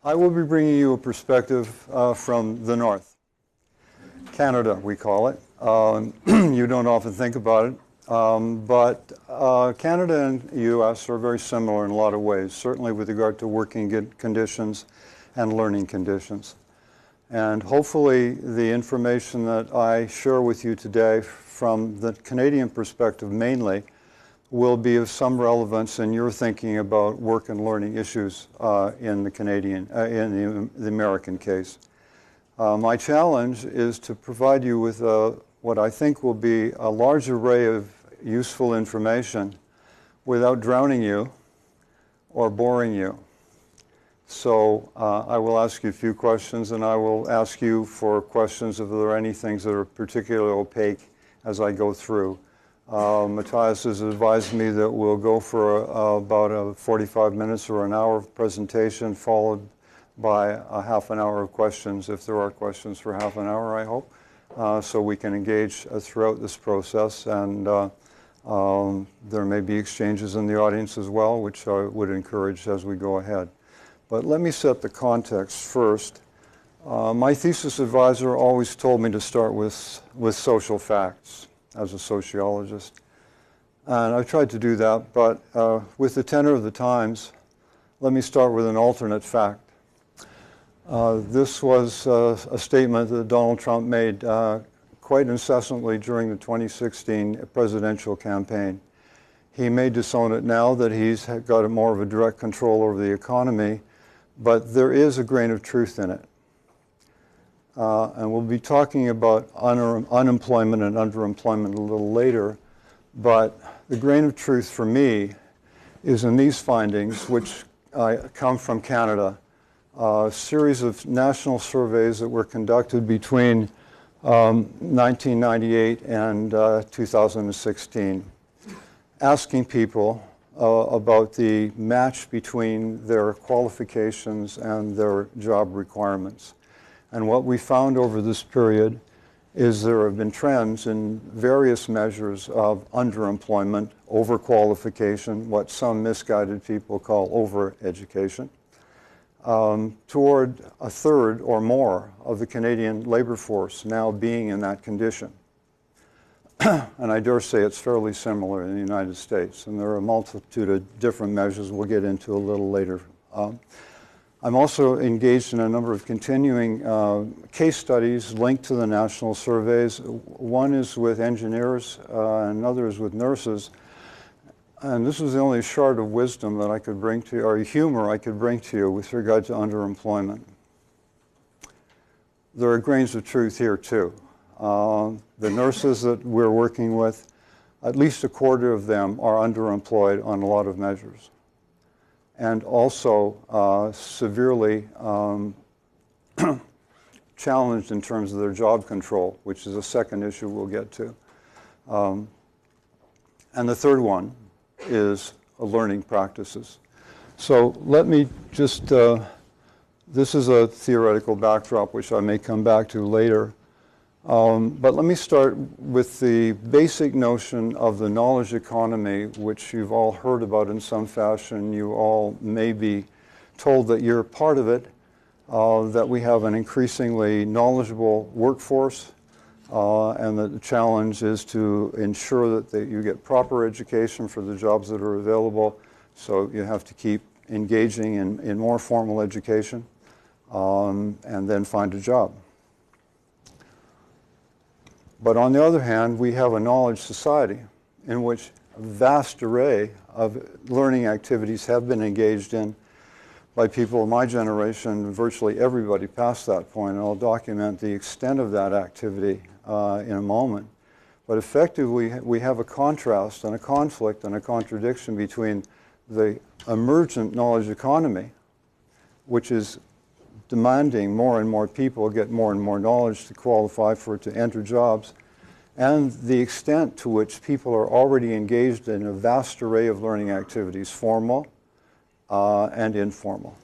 I will be bringing you a perspective from the North. Canada, we call it. You don't often think about it, but Canada and the U.S. are very similar in a lot of ways, certainly with regard to working conditions and learning conditions. And hopefully the information that I share with you today from the Canadian perspective mainly will be of some relevance in your thinking about work and learning issues in the American case. My challenge is to provide you with what I think will be a large array of useful information without drowning you or boring you. So I will ask you a few questions, and I will ask you for questions if there are any things that are particularly opaque as I go through. Matthias has advised me that we'll go for about 45 minutes or an hour of presentation, followed by a half an hour of questions, if there are questions for half an hour, I hope, so we can engage throughout this process. And there may be exchanges in the audience as well, which I would encourage as we go ahead. But let me set the context first. My thesis advisor always told me to start with social facts as a sociologist. And I've tried to do that, but with the tenor of the times, let me start with an alternate fact. This was a statement that Donald Trump made quite incessantly during the 2016 presidential campaign. He may disown it now that he's got more of a direct control over the economy, but there is a grain of truth in it. And we'll be talking about unemployment and underemployment a little later, but the grain of truth for me is in these findings, which come from Canada, a series of national surveys that were conducted between 1998 and 2016, asking people about the match between their qualifications and their job requirements. And what we found over this period is there have been trends in various measures of underemployment, overqualification, what some misguided people call over-education, toward a third or more of the Canadian labor force now being in that condition. And I dare say it's fairly similar in the United States. And there are a multitude of different measures we'll get into a little later. I'm also engaged in a number of continuing case studies linked to the national surveys. One is with engineers, and another is with nurses. And this is the only shard of wisdom that I could bring to you, or humor I could bring to you with regard to underemployment. There are grains of truth here too. The nurses that we're working with, at least a quarter of them are underemployed on a lot of measures, and also severely challenged in terms of their job control, which is a second issue we'll get to. And the third one is learning practices. So let me just, this is a theoretical backdrop which I may come back to later. But let me start with the basic notion of the knowledge economy, which you've all heard about in some fashion. You all may be told that you're part of it, that we have an increasingly knowledgeable workforce, and that the challenge is to ensure that you get proper education for the jobs that are available. So you have to keep engaging in more formal education, and then find a job. But on the other hand, we have a knowledge society in which a vast array of learning activities have been engaged in by people of my generation, virtually everybody past that point, and I'll document the extent of that activity in a moment. But effectively, we have a contrast and a conflict and a contradiction between the emergent knowledge economy, which is demanding more and more people get more and more knowledge to qualify for it to enter jobs, and the extent to which people are already engaged in a vast array of learning activities, formal and informal.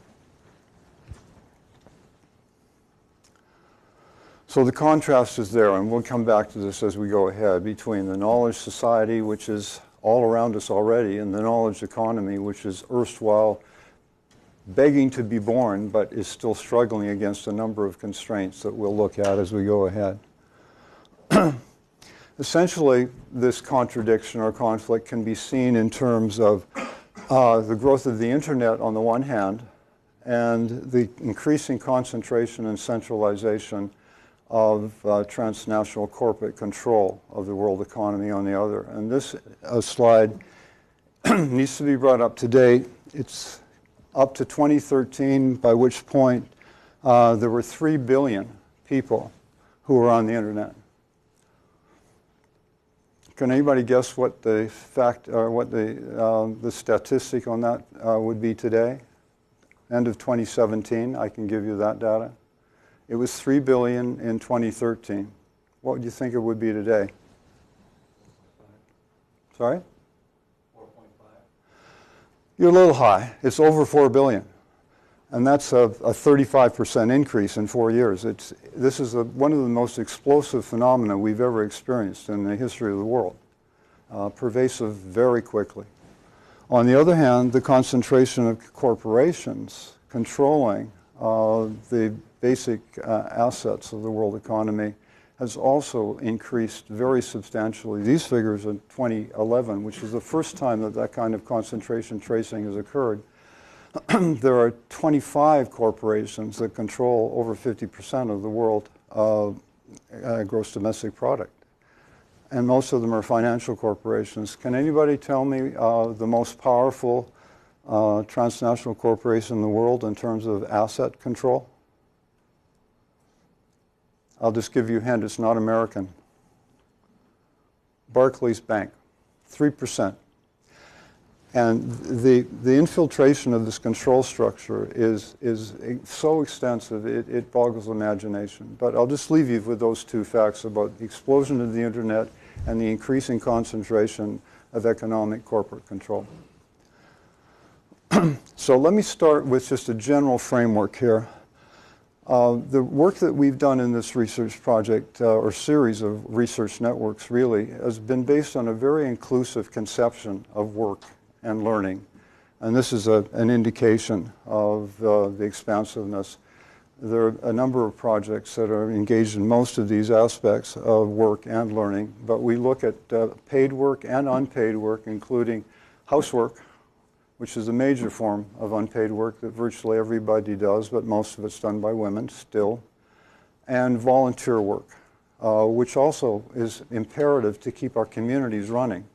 So the contrast is there, and we'll come back to this as we go ahead, between the knowledge society, which is all around us already, and the knowledge economy, which is erstwhile begging to be born, but is still struggling against a number of constraints that we'll look at as we go ahead. Essentially, this contradiction or conflict can be seen in terms of the growth of the internet on the one hand, and the increasing concentration and centralization of transnational corporate control of the world economy on the other. And this slide needs to be brought up to date. It's up to 2013, by which point there were 3 billion people who were on the internet. Can anybody guess what the fact or what the statistic on that would be today? End of 2017, I can give you that data. It was 3 billion in 2013. What would you think it would be today? 4.5. Sorry? 4.5. You're a little high. It's over 4 billion. And that's a 35% increase in 4 years. This is one of the most explosive phenomena we've ever experienced in the history of the world. Pervasive very quickly. On the other hand, the concentration of corporations controlling the basic assets of the world economy has also increased very substantially. These figures in 2011, which is the first time that that kind of concentration tracing has occurred, there are 25 corporations that control over 50% of the world gross domestic product. And most of them are financial corporations. Can anybody tell me the most powerful transnational corporation in the world in terms of asset control? I'll just give you a hint, it's not American. Barclays Bank, 3%. And the infiltration of this control structure is so extensive, it boggles imagination. But I'll just leave you with those two facts about the explosion of the internet and the increasing concentration of economic corporate control. So let me start with just a general framework here. The work that we've done in this research project, or series of research networks really, has been based on a very inclusive conception of work and learning. And this is an indication of the expansiveness. There are a number of projects that are engaged in most of these aspects of work and learning, but we look at paid work and unpaid work, including housework, which is a major form of unpaid work that virtually everybody does, but most of it's done by women still, and volunteer work, which also is imperative to keep our communities running,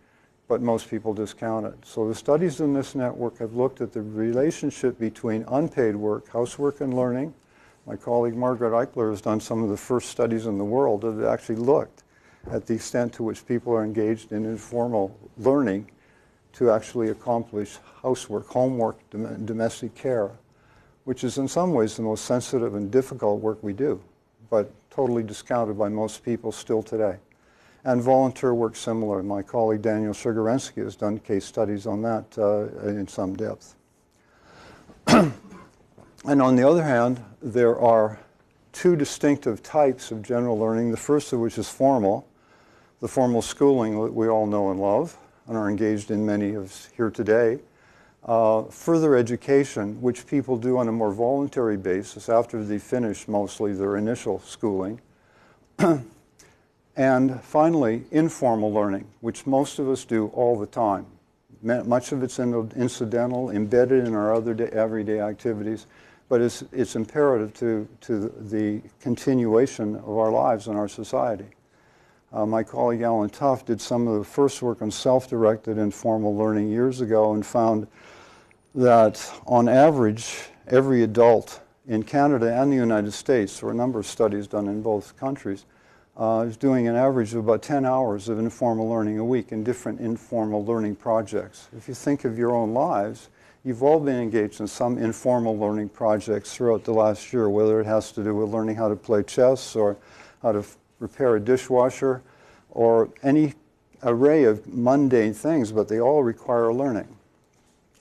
but most people discount it. So the studies in this network have looked at the relationship between unpaid work, housework, and learning. My colleague Margaret Eichler has done some of the first studies in the world that have actually looked at the extent to which people are engaged in informal learning to actually accomplish housework, homework, domestic care, which is in some ways the most sensitive and difficult work we do, but totally discounted by most people still today. And volunteer work similar. My colleague Daniel Sugarensky has done case studies on that in some depth. And on the other hand, there are two distinctive types of general learning, the first of which is formal, the formal schooling that we all know and love and are engaged in many of here today. Further education, which people do on a more voluntary basis after they finish mostly their initial schooling. And finally, informal learning, which most of us do all the time. Much of it's incidental, embedded in our other everyday activities, but it's imperative to the continuation of our lives and our society. My colleague Alan Tuff did some of the first work on self-directed informal learning years ago and found that on average, every adult in Canada and the United States, there were a number of studies done in both countries, is doing an average of about 10 hours of informal learning a week in different informal learning projects. If you think of your own lives, you've all been engaged in some informal learning projects throughout the last year, whether it has to do with learning how to play chess or how to repair a dishwasher or any array of mundane things, but they all require learning.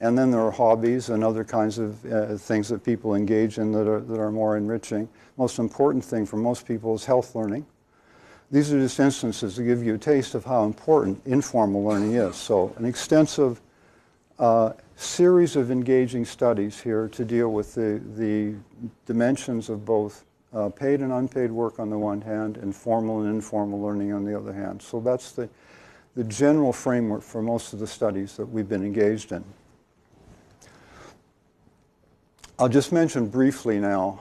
And then there are hobbies and other kinds of things that people engage in that are more enriching. Most important thing for most people is health learning. These are just instances to give you a taste of how important informal learning is. So an extensive series of engaging studies here to deal with the dimensions of both paid and unpaid work on the one hand, and formal and informal learning on the other hand. So that's the general framework for most of the studies that we've been engaged in. I'll just mention briefly now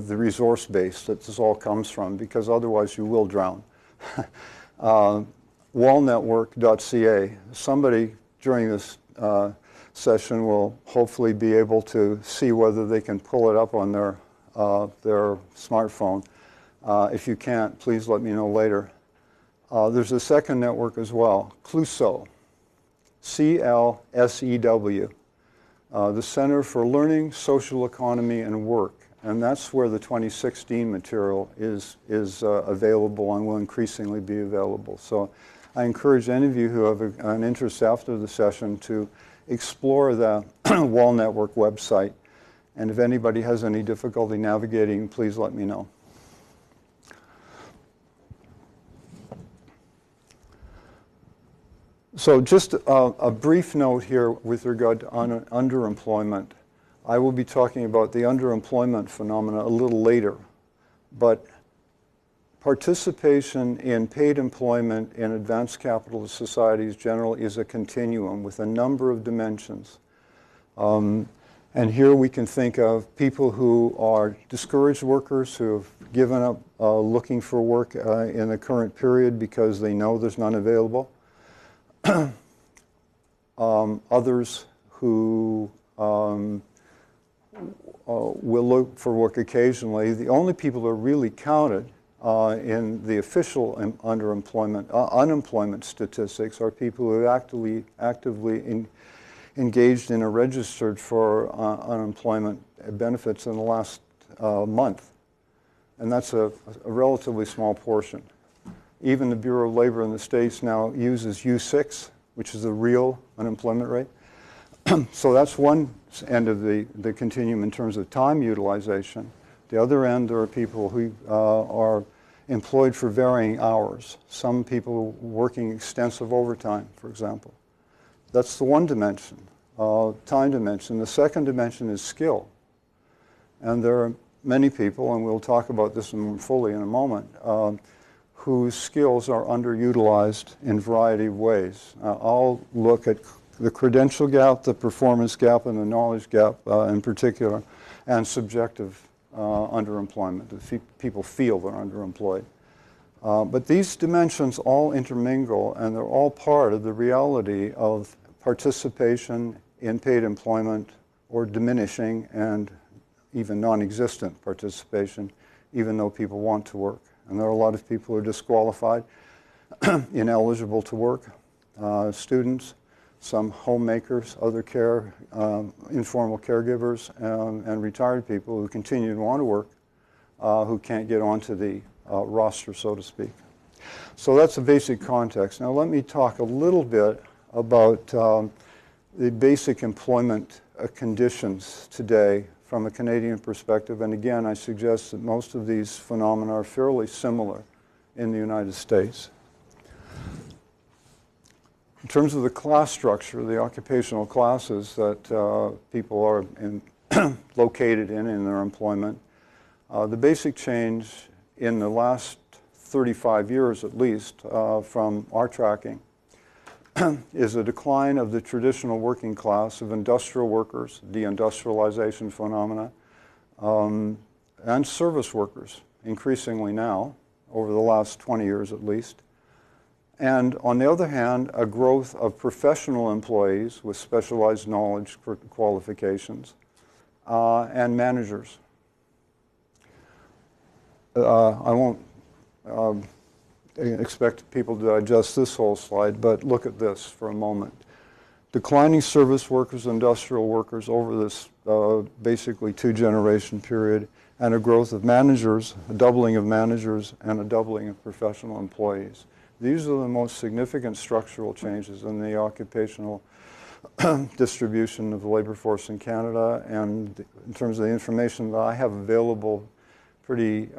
the resource base that this all comes from, because otherwise you will drown. Wallnetwork.ca. Somebody during this session will hopefully be able to see whether they can pull it up on their smartphone. If you can't, please let me know later. There's a second network as well, CLUSEW, C-L-S-E-W, the Center for Learning, Social Economy, and Work. And that's where the 2016 material is available and will increasingly be available. So I encourage any of you who have an interest after the session to explore the Wall Network website. And if anybody has any difficulty navigating, please let me know. So just a brief note here with regard to underemployment. I will be talking about the underemployment phenomena a little later, but participation in paid employment in advanced capitalist societies generally is a continuum with a number of dimensions. And here we can think of people who are discouraged workers who have given up looking for work in the current period because they know there's none available. Others who will look for work occasionally. The only people who are really counted in the official unemployment statistics are people who actively engaged in or registered for unemployment benefits in the last month. And that's a relatively small portion. Even the Bureau of Labor in the States now uses U6, which is the real unemployment rate. So that's one end of the continuum in terms of time utilization. The other end, there are people who are employed for varying hours. Some people working extensive overtime, for example. That's the one dimension, time dimension. The second dimension is skill. And there are many people, and we'll talk about this more fully in a moment, whose skills are underutilized in a variety of ways. I'll look at the credential gap, the performance gap, and the knowledge gap in particular, and subjective underemployment, that people feel they're underemployed. But these dimensions all intermingle, and they're all part of the reality of participation in paid employment, or diminishing and even non-existent participation, even though people want to work. And there are a lot of people who are disqualified, ineligible to work, students, some homemakers, other informal caregivers, and retired people who continue to want to work, who can't get onto the roster, so to speak. So that's the basic context. Now let me talk a little bit about the basic employment conditions today from a Canadian perspective. And again, I suggest that most of these phenomena are fairly similar in the United States. In terms of the class structure, the occupational classes that people are located in their employment, the basic change in the last 35 years at least from our tracking is a decline of the traditional working class of industrial workers, deindustrialization phenomena, and service workers, increasingly now, over the last 20 years at least. And on the other hand, a growth of professional employees with specialized knowledge qualifications and managers. I won't expect people to digest this whole slide, but look at this for a moment. Declining service workers, industrial workers over this basically two-generation period, and a growth of managers, a doubling of managers, and a doubling of professional employees. These are the most significant structural changes in the occupational distribution of the labor force in Canada, and in terms of the information that I have available, pretty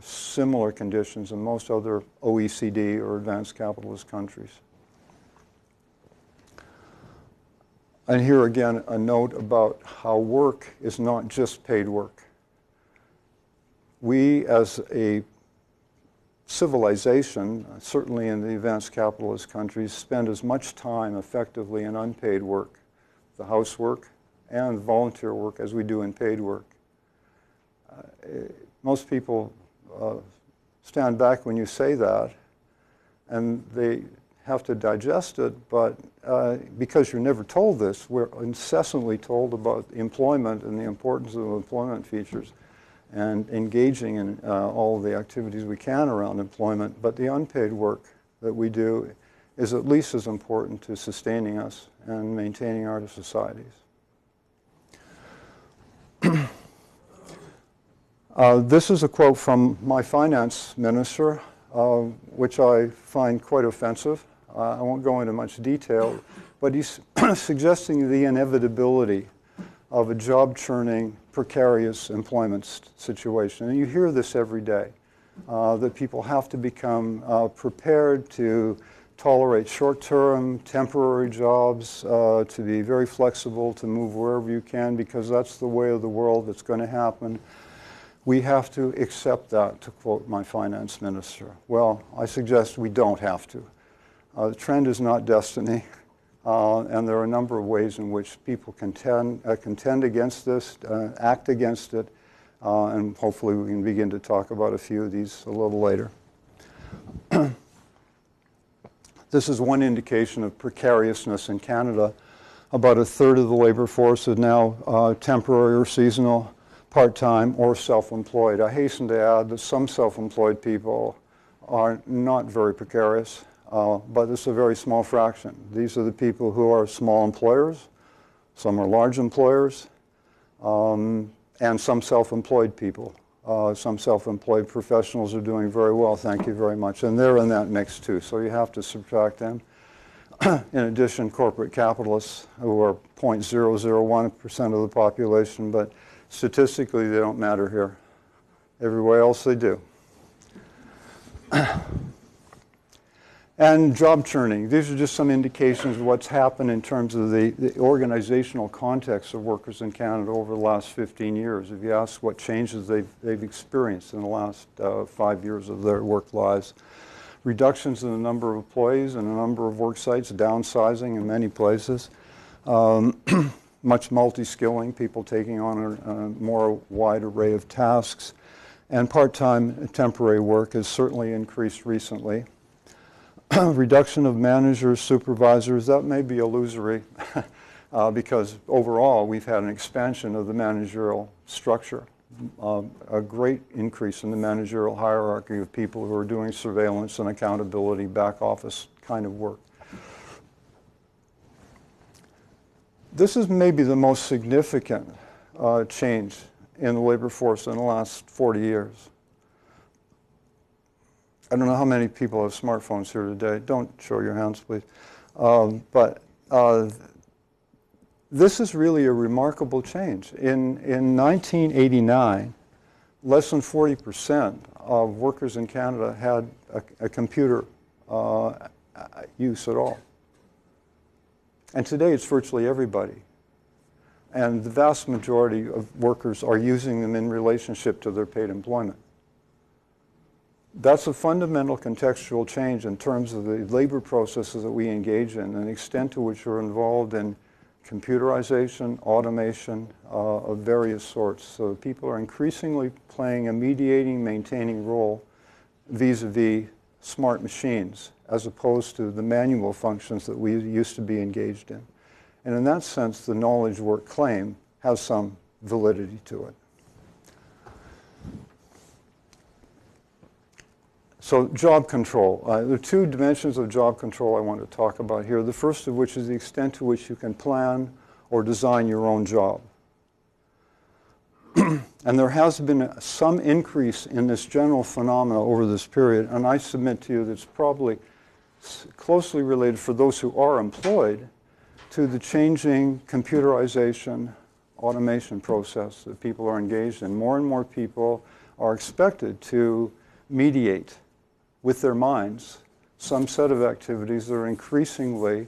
similar conditions in most other OECD or advanced capitalist countries. And here again, a note about how work is not just paid work. We as a civilization, certainly in the advanced capitalist countries, spend as much time effectively in unpaid work, the housework and volunteer work, as we do in paid work. Most people stand back when you say that, and they have to digest it, but because you're never told this, we're incessantly told about employment and the importance of employment features and engaging in all of the activities we can around employment. But the unpaid work that we do is at least as important to sustaining us and maintaining our societies. This is a quote from my finance minister, which I find quite offensive. I won't go into much detail, but he's suggesting the inevitability of a job-churning, precarious employment situation. And you hear this every day, that people have to become prepared to tolerate short-term, temporary jobs, to be very flexible, to move wherever you can, because that's the way of the world that's going to happen. We have to accept that, to quote my finance minister. Well, I suggest we don't have to. The trend is not destiny, and there are a number of ways in which people contend against this, act against it, and hopefully we can begin to talk about a few of these a little later. This is one indication of precariousness in Canada. About a third of the labor force is now temporary or seasonal, part-time, or self-employed. I hasten to add that some self-employed people are not very precarious, but it's a very small fraction. These are the people who are small employers, some are large employers, and some self-employed people. Some self-employed professionals are doing very well, thank you very much, and they're in that mix too, so you have to subtract them. In addition, corporate capitalists, who are 0.001% of the population, but statistically they don't matter here. Everywhere else they do. And job churning. These are just some indications of what's happened in terms of the organizational context of workers in Canada over the last 15 years. If you ask what changes they've experienced in the last 5 years of their work lives. Reductions in the number of employees and the number of work sites, downsizing in many places. Much multi-skilling, people taking on a more wide array of tasks. And part-time temporary work has certainly increased recently. Reduction of managers, supervisors, that may be illusory because overall we've had an expansion of the managerial structure, a great increase in the managerial hierarchy of people who are doing surveillance and accountability, back office kind of work. This is maybe the most significant change in the labor force in the last 40 years. I don't know how many people have smartphones here today. Don't show your hands, please. This is really a remarkable change. In 1989, less than 40% of workers in Canada had a computer use at all. And today it's virtually everybody. And the vast majority of workers are using them in relationship to their paid employment. That's a fundamental contextual change in terms of the labor processes that we engage in and the extent to which we're involved in computerization, automation of various sorts. So people are increasingly playing a mediating, maintaining role vis-a-vis smart machines as opposed to the manual functions that we used to be engaged in. And in that sense, the knowledge work claim has some validity to it. So job control. There are two dimensions of job control I want to talk about here. The first of which is the extent to which you can plan or design your own job. And there has been some increase in this general phenomena over this period, and I submit to you that it's probably closely related for those who are employed to the changing computerization, automation process that people are engaged in. More and more people are expected to mediate with their minds some set of activities that are increasingly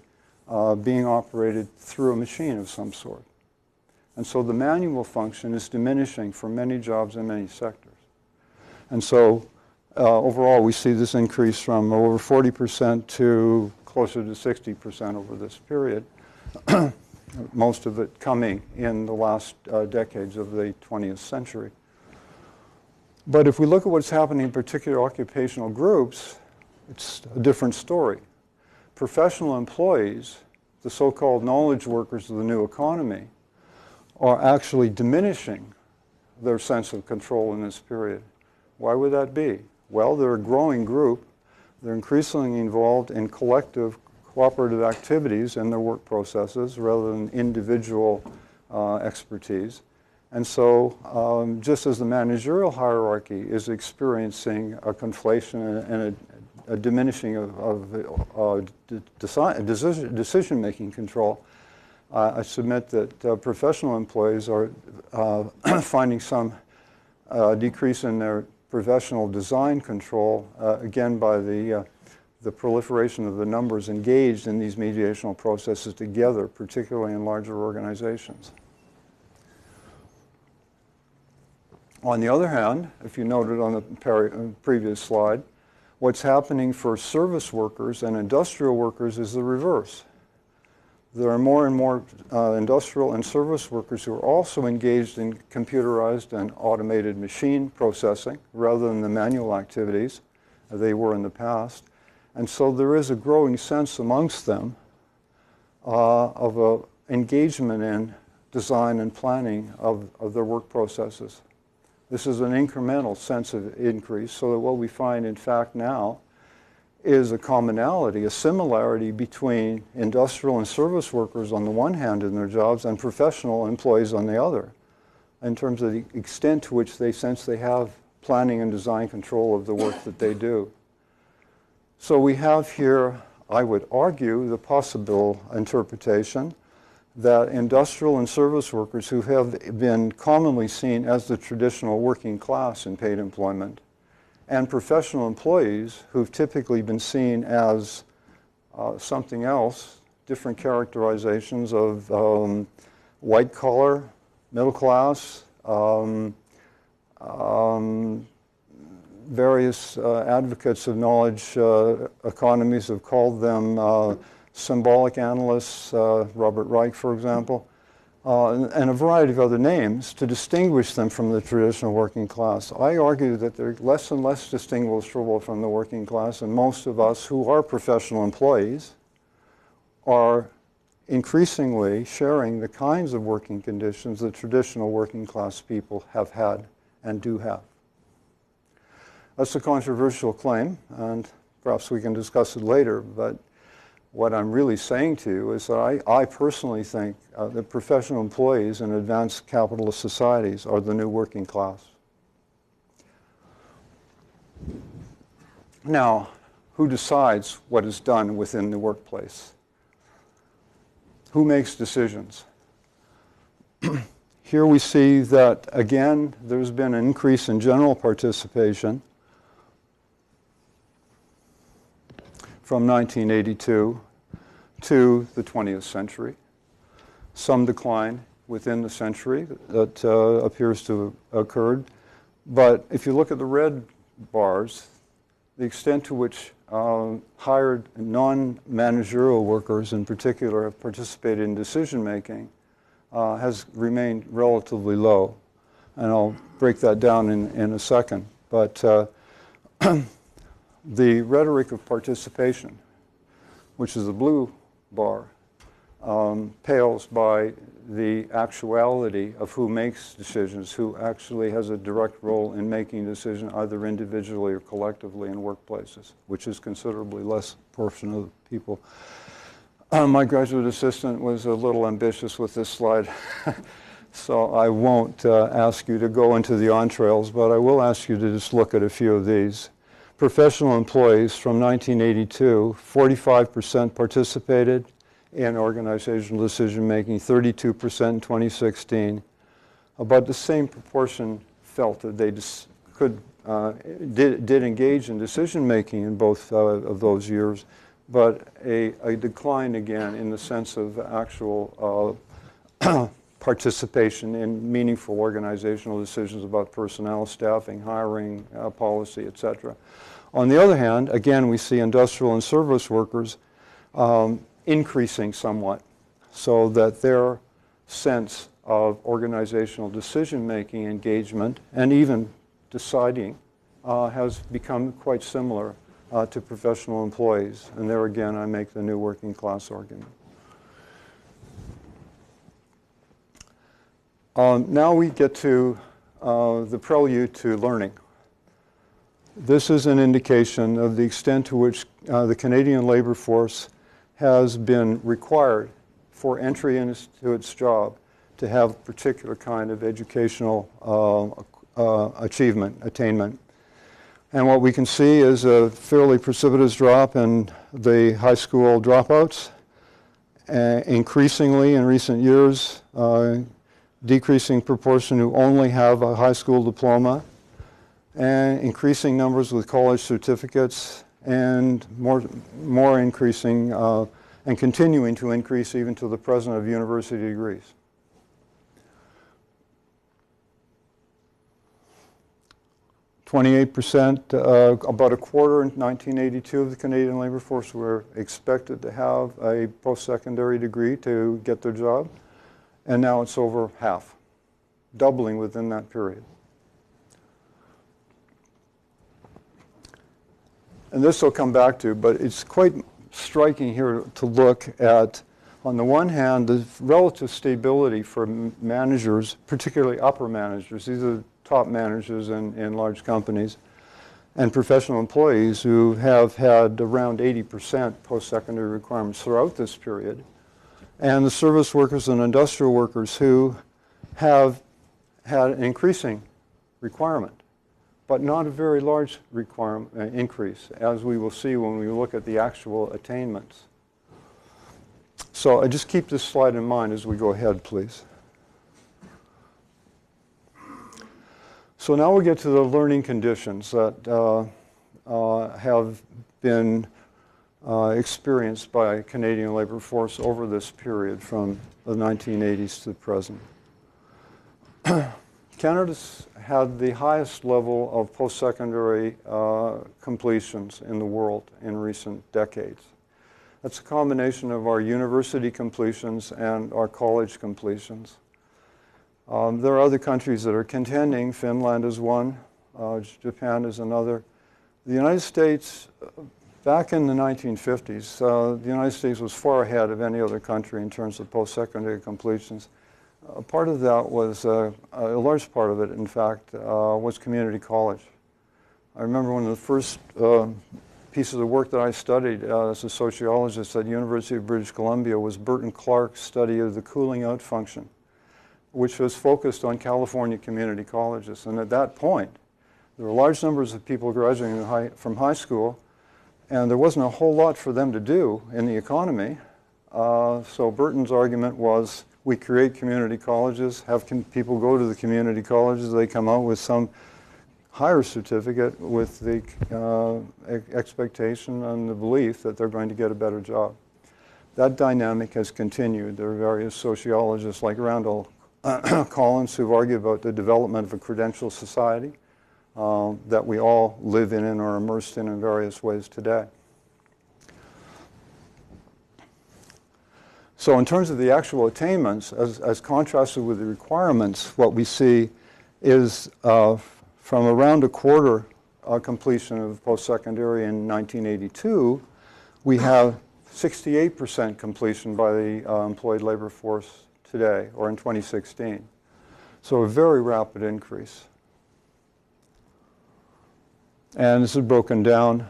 being operated through a machine of some sort. And so the manual function is diminishing for many jobs in many sectors. And so overall, we see this increase from over 40% to closer to 60% over this period, most of it coming in the last decades of the 20th century. But if we look at what's happening in particular occupational groups, it's a different story. Professional employees, the so-called knowledge workers of the new economy, are actually diminishing their sense of control in this period. Why would that be? Well, they're a growing group. They're increasingly involved in collective cooperative activities in their work processes rather than individual expertise. And so just as the managerial hierarchy is experiencing a conflation and a diminishing of decision-making control, I submit that professional employees are finding some decrease in their professional design control, again by the proliferation of the numbers engaged in these mediational processes together, particularly in larger organizations. On the other hand, if you noted on the previous slide, what's happening for service workers and industrial workers is the reverse. There are more and more industrial and service workers who are also engaged in computerized and automated machine processing rather than the manual activities they were in the past. And so there is a growing sense amongst them of an engagement in design and planning of their work processes. This is an incremental sense of increase, so that what we find in fact now is a commonality, a similarity between industrial and service workers on the one hand in their jobs and professional employees on the other, in terms of the extent to which they sense they have planning and design control of the work that they do. So we have here, I would argue, the possible interpretation that industrial and service workers who have been commonly seen as the traditional working class in paid employment, and professional employees who've typically been seen as something else, different characterizations of white collar, middle class, various advocates of knowledge economies have called them symbolic analysts, Robert Reich, for example, and a variety of other names to distinguish them from the traditional working class. I argue that they're less and less distinguishable from the working class, and most of us who are professional employees are increasingly sharing the kinds of working conditions that traditional working class people have had and do have. That's a controversial claim, and perhaps we can discuss it later, but what I'm really saying to you is that I personally think that professional employees in advanced capitalist societies are the new working class. Now, who decides what is done within the workplace? Who makes decisions? Here we see that, again, there's been an increase in general participation from 1982 to the 20th century. Some decline within the century that appears to have occurred. But if you look at the red bars, the extent to which hired non-managerial workers in particular have participated in decision-making has remained relatively low. And I'll break that down in a second. But the rhetoric of participation, which is the blue bar, pales by the actuality of who makes decisions, who actually has a direct role in making decisions either individually or collectively in workplaces, which is considerably less portion of people. My graduate assistant was a little ambitious with this slide, so I won't ask you to go into the entrails, but I will ask you to just look at a few of these. Professional employees from 1982, 45% participated in organizational decision-making, 32% in 2016. About the same proportion felt that they did engage in decision-making in both of those years, but a decline again in the sense of actual participation in meaningful organizational decisions about personnel, staffing, hiring, policy, etc. On the other hand, again, we see industrial and service workers increasing somewhat, so that their sense of organizational decision-making, engagement, and even deciding has become quite similar to professional employees. And there again, I make the new working class argument. Now we get to the prelude to learning. This is an indication of the extent to which the Canadian labor force has been required for entry into its job to have a particular kind of educational attainment. And what we can see is a fairly precipitous drop in the high school dropouts, increasingly in recent years, decreasing proportion who only have a high school diploma, and increasing numbers with college certificates, and more increasing and continuing to increase even to the present of university degrees. About a quarter in 1982 of the Canadian labor force were expected to have a post-secondary degree to get their job, and now it's over half, doubling within that period. And this will come back to, but it's quite striking here to look at, on the one hand, the relative stability for managers, particularly upper managers. These are top managers in large companies, and professional employees who have had around 80% post-secondary requirements throughout this period, and the service workers and industrial workers who have had an increasing requirement, but not a very large increase, as we will see when we look at the actual attainments. So I just keep this slide in mind as we go ahead, please. So now we get to the learning conditions that have been experienced by Canadian labor force over this period from the 1980s to the present. Canada's had the highest level of post-secondary completions in the world in recent decades. That's a combination of our university completions and our college completions. There are other countries that are contending. Finland is one, Japan is another. The United States, back in the 1950s, the United States was far ahead of any other country in terms of post-secondary completions. Part of that was, a large part of it, in fact, was community college. I remember one of the first pieces of work that I studied as a sociologist at the University of British Columbia was Burton Clark's study of the cooling out function, which was focused on California community colleges. And at that point, there were large numbers of people graduating from high school, and there wasn't a whole lot for them to do in the economy. So Burton's argument was, we create community colleges, have people go to the community colleges, they come out with some higher certificate with the expectation and the belief that they're going to get a better job. That dynamic has continued. There are various sociologists like Randall Collins who've argued about the development of a credential society that we all live in and are immersed in various ways today. So in terms of the actual attainments, as contrasted with the requirements, what we see is from around a quarter completion of post-secondary in 1982, we have 68% completion by the employed labor force today, or in 2016. So a very rapid increase. And this is broken down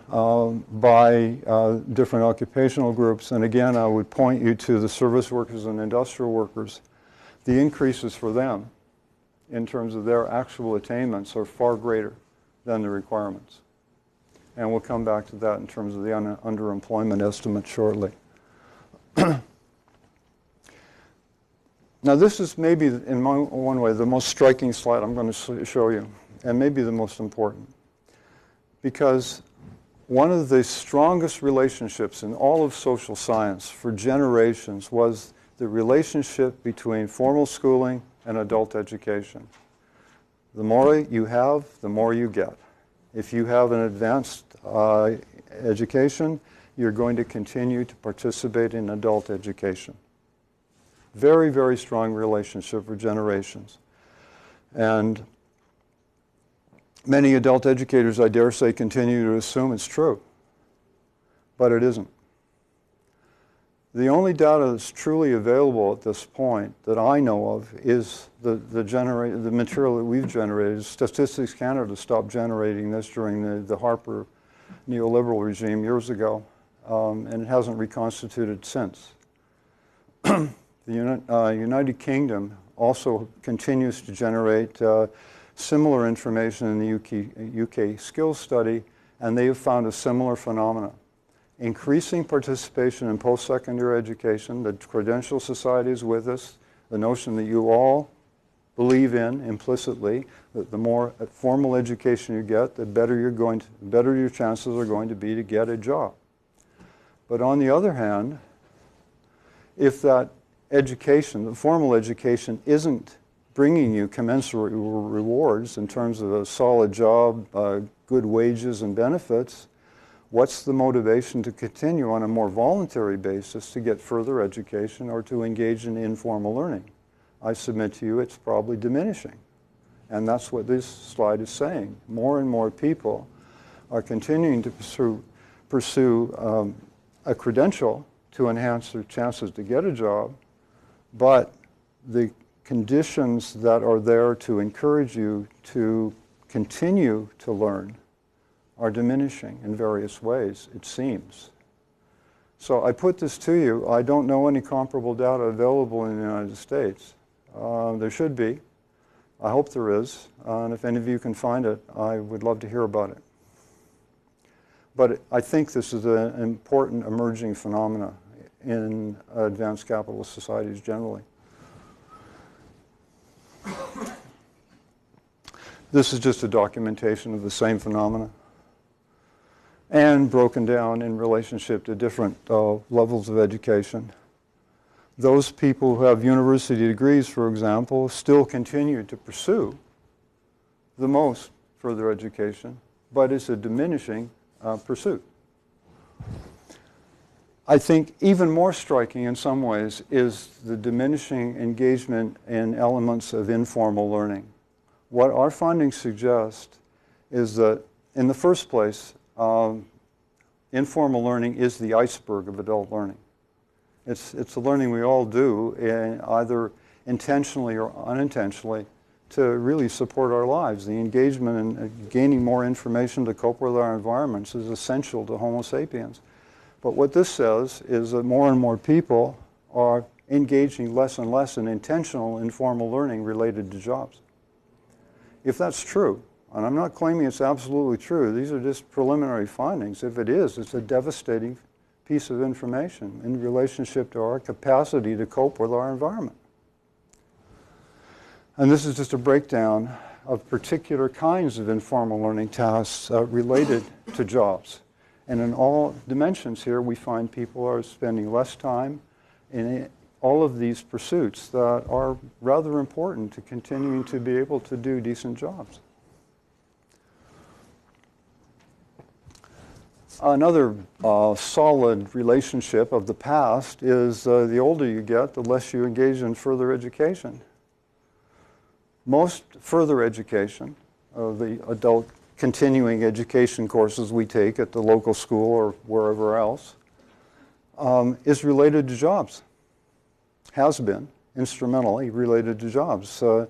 by different occupational groups. And again, I would point you to the service workers and industrial workers. The increases for them in terms of their actual attainments are far greater than the requirements. And we'll come back to that in terms of the underemployment estimate shortly. Now this is maybe, in one way, the most striking slide I'm going to show you, and maybe the most important. Because one of the strongest relationships in all of social science for generations was the relationship between formal schooling and adult education. The more you have, the more you get. If you have an advanced education, you're going to continue to participate in adult education. Very, very strong relationship for generations. And many adult educators, I dare say, continue to assume it's true, but it isn't. The only data that's truly available at this point that I know of is the material that we've generated. Statistics Canada stopped generating this during the Harper neoliberal regime years ago, and it hasn't reconstituted since. The United Kingdom also continues to generate similar information in the UK skills study, and they have found a similar phenomenon. Increasing participation in post-secondary education, the Credential Society is with us, the notion that you all believe in implicitly, that the more formal education you get, the better your chances are going to be to get a job. But on the other hand, if that education, the formal education, isn't bringing you commensurate rewards in terms of a solid job, good wages and benefits, what's the motivation to continue on a more voluntary basis to get further education or to engage in informal learning? I submit to you it's probably diminishing. And that's what this slide is saying. More and more people are continuing to pursue a credential to enhance their chances to get a job, but the conditions that are there to encourage you to continue to learn are diminishing in various ways, it seems. So I put this to you. I don't know any comparable data available in the United States. There should be. I hope there is. And if any of you can find it, I would love to hear about it. But I think this is an important emerging phenomena in advanced capitalist societies generally. This is just a documentation of the same phenomena, and broken down in relationship to different levels of education. Those people who have university degrees, for example, still continue to pursue the most further education, but it's a diminishing pursuit. I think even more striking in some ways is the diminishing engagement in elements of informal learning. What our findings suggest is that, in the first place, informal learning is the iceberg of adult learning. It's the learning we all do, either intentionally or unintentionally, to really support our lives. The engagement in gaining more information to cope with our environments is essential to Homo sapiens. But what this says is that more and more people are engaging less and less in intentional informal learning related to jobs. If that's true, and I'm not claiming it's absolutely true, these are just preliminary findings. If it is, it's a devastating piece of information in relationship to our capacity to cope with our environment. And this is just a breakdown of particular kinds of informal learning tasks related to jobs. And in all dimensions here, we find people are spending less time in all of these pursuits that are rather important to continuing to be able to do decent jobs. Another solid relationship of the past is the older you get, the less you engage in further education. Most further education, the adult continuing education courses we take at the local school or wherever else, is related to jobs. Has been instrumentally related to jobs. Either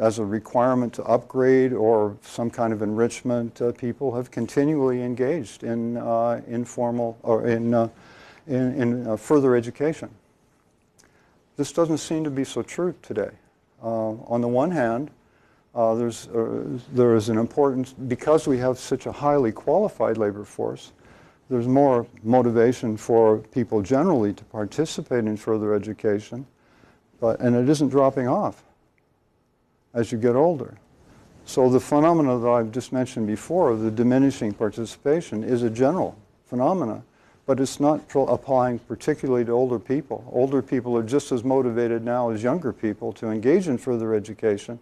as a requirement to upgrade or some kind of enrichment, people have continually engaged in informal or in further education. This doesn't seem to be so true today. On the one hand, there is an importance, because we have such a highly qualified labor force, there's more motivation for people generally to participate in further education, and it isn't dropping off as you get older. So the phenomena that I've just mentioned before, the diminishing participation, is a general phenomena, but it's not applying particularly to older people. Older people are just as motivated now as younger people to engage in further education.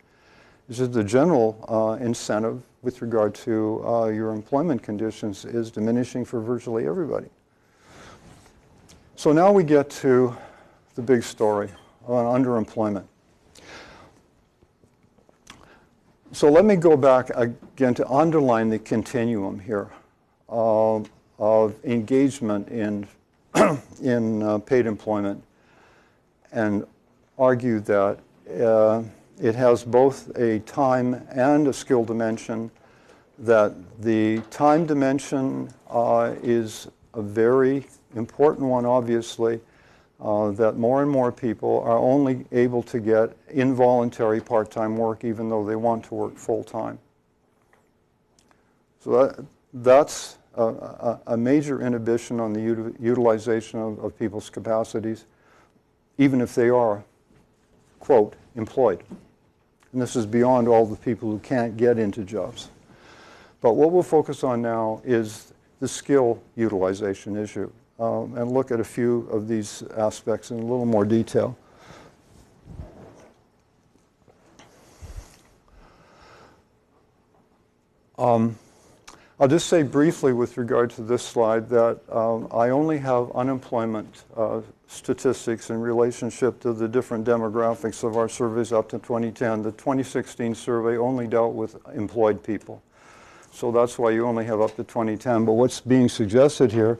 It's just the general incentive with regard to your employment conditions is diminishing for virtually everybody. So now we get to the big story on underemployment. So let me go back again to underline the continuum here of engagement in, paid employment, and argue that it has both a time and a skill dimension, that the time dimension is a very important one, obviously, that more and more people are only able to get involuntary part-time work even though they want to work full-time. So that's a major inhibition on the utilization of people's capacities, even if they are, quote, employed. And this is beyond all the people who can't get into jobs. But what we'll focus on now is the skill utilization issue. And look at a few of these aspects in a little more detail. I'll just say briefly with regard to this slide that I only have unemployment statistics in relationship to the different demographics of our surveys up to 2010. The 2016 survey only dealt with employed people. So that's why you only have up to 2010. But what's being suggested here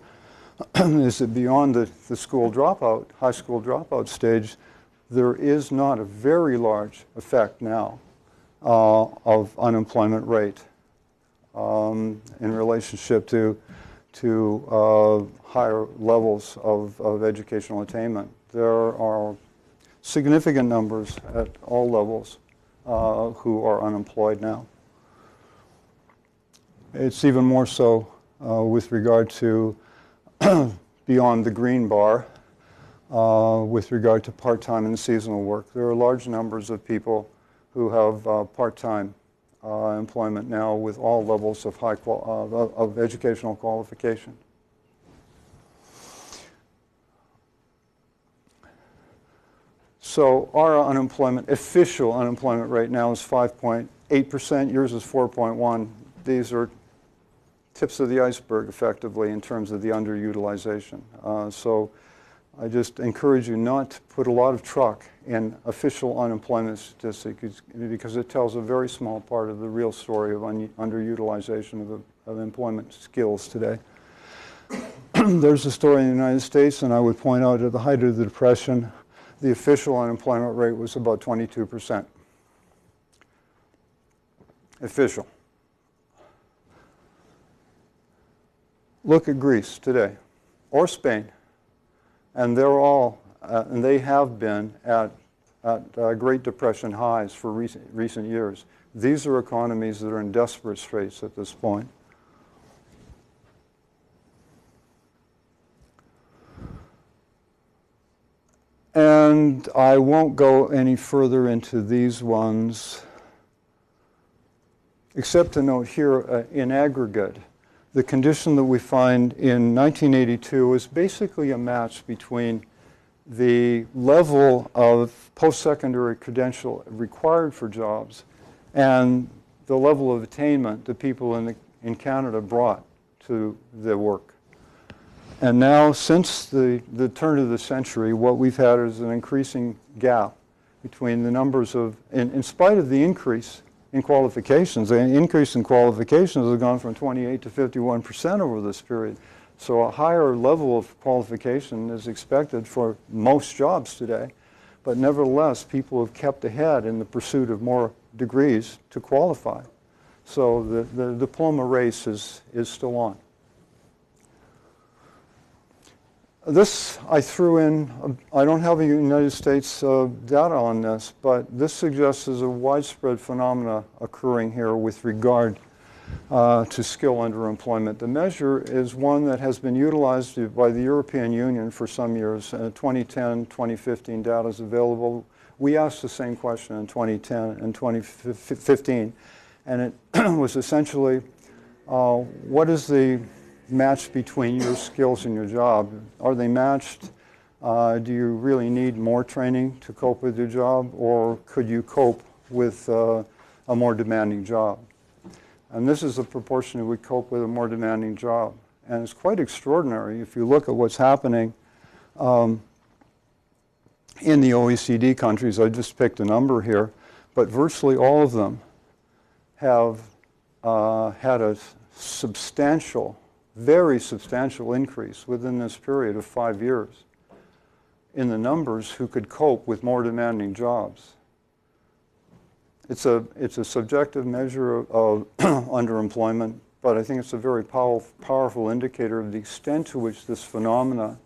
is that beyond the school dropout, high school dropout stage, there is not a very large effect now of unemployment rate in relationship to higher levels of educational attainment. There are significant numbers at all levels who are unemployed now. It's even more so with regard to beyond the green bar with regard to part-time and seasonal work. There are large numbers of people who have part-time employment now with all levels of of educational qualification. So our unemployment, official unemployment rate now is 5.8%. Yours is 4.1. These are tips of the iceberg, effectively, in terms of the underutilization. So I just encourage you not to put a lot of truck in official unemployment statistics because it tells a very small part of the real story of underutilization of employment skills today. There's a story in the United States, and I would point out at the height of the Depression, the official unemployment rate was about 22%. Official. Look at Greece today, or Spain, and they're all, and they have been at Great Depression highs for recent years. These are economies that are in desperate straits at this point. And I won't go any further into these ones, except to note here in aggregate, the condition that we find in 1982 is basically a match between the level of post-secondary credential required for jobs and the level of attainment that people in Canada brought to their work. And now, since the turn of the century, what we've had is an increasing gap between the numbers of, in spite of the increase in qualifications. The increase in qualifications has gone from 28 to 51% over this period. So a higher level of qualification is expected for most jobs today. But nevertheless, people have kept ahead in the pursuit of more degrees to qualify. So the diploma race is still on. This I threw in, I don't have a United States data on this, but this suggests there's a widespread phenomena occurring here with regard to skill underemployment. The measure is one that has been utilized by the European Union for some years. 2010, 2015 data is available. We asked the same question in 2010 and 2015, And it was essentially, what is the match between your skills and your job? Are they matched? Do you really need more training to cope with your job, or could you cope with a more demanding job? And this is the proportion that would cope with a more demanding job. And it's quite extraordinary if you look at what's happening in the OECD countries. I just picked a number here, but virtually all of them have had a substantial, very substantial increase within this period of 5 years in the numbers who could cope with more demanding jobs. It's a subjective measure of underemployment, but I think it's a very powerful indicator of the extent to which this phenomena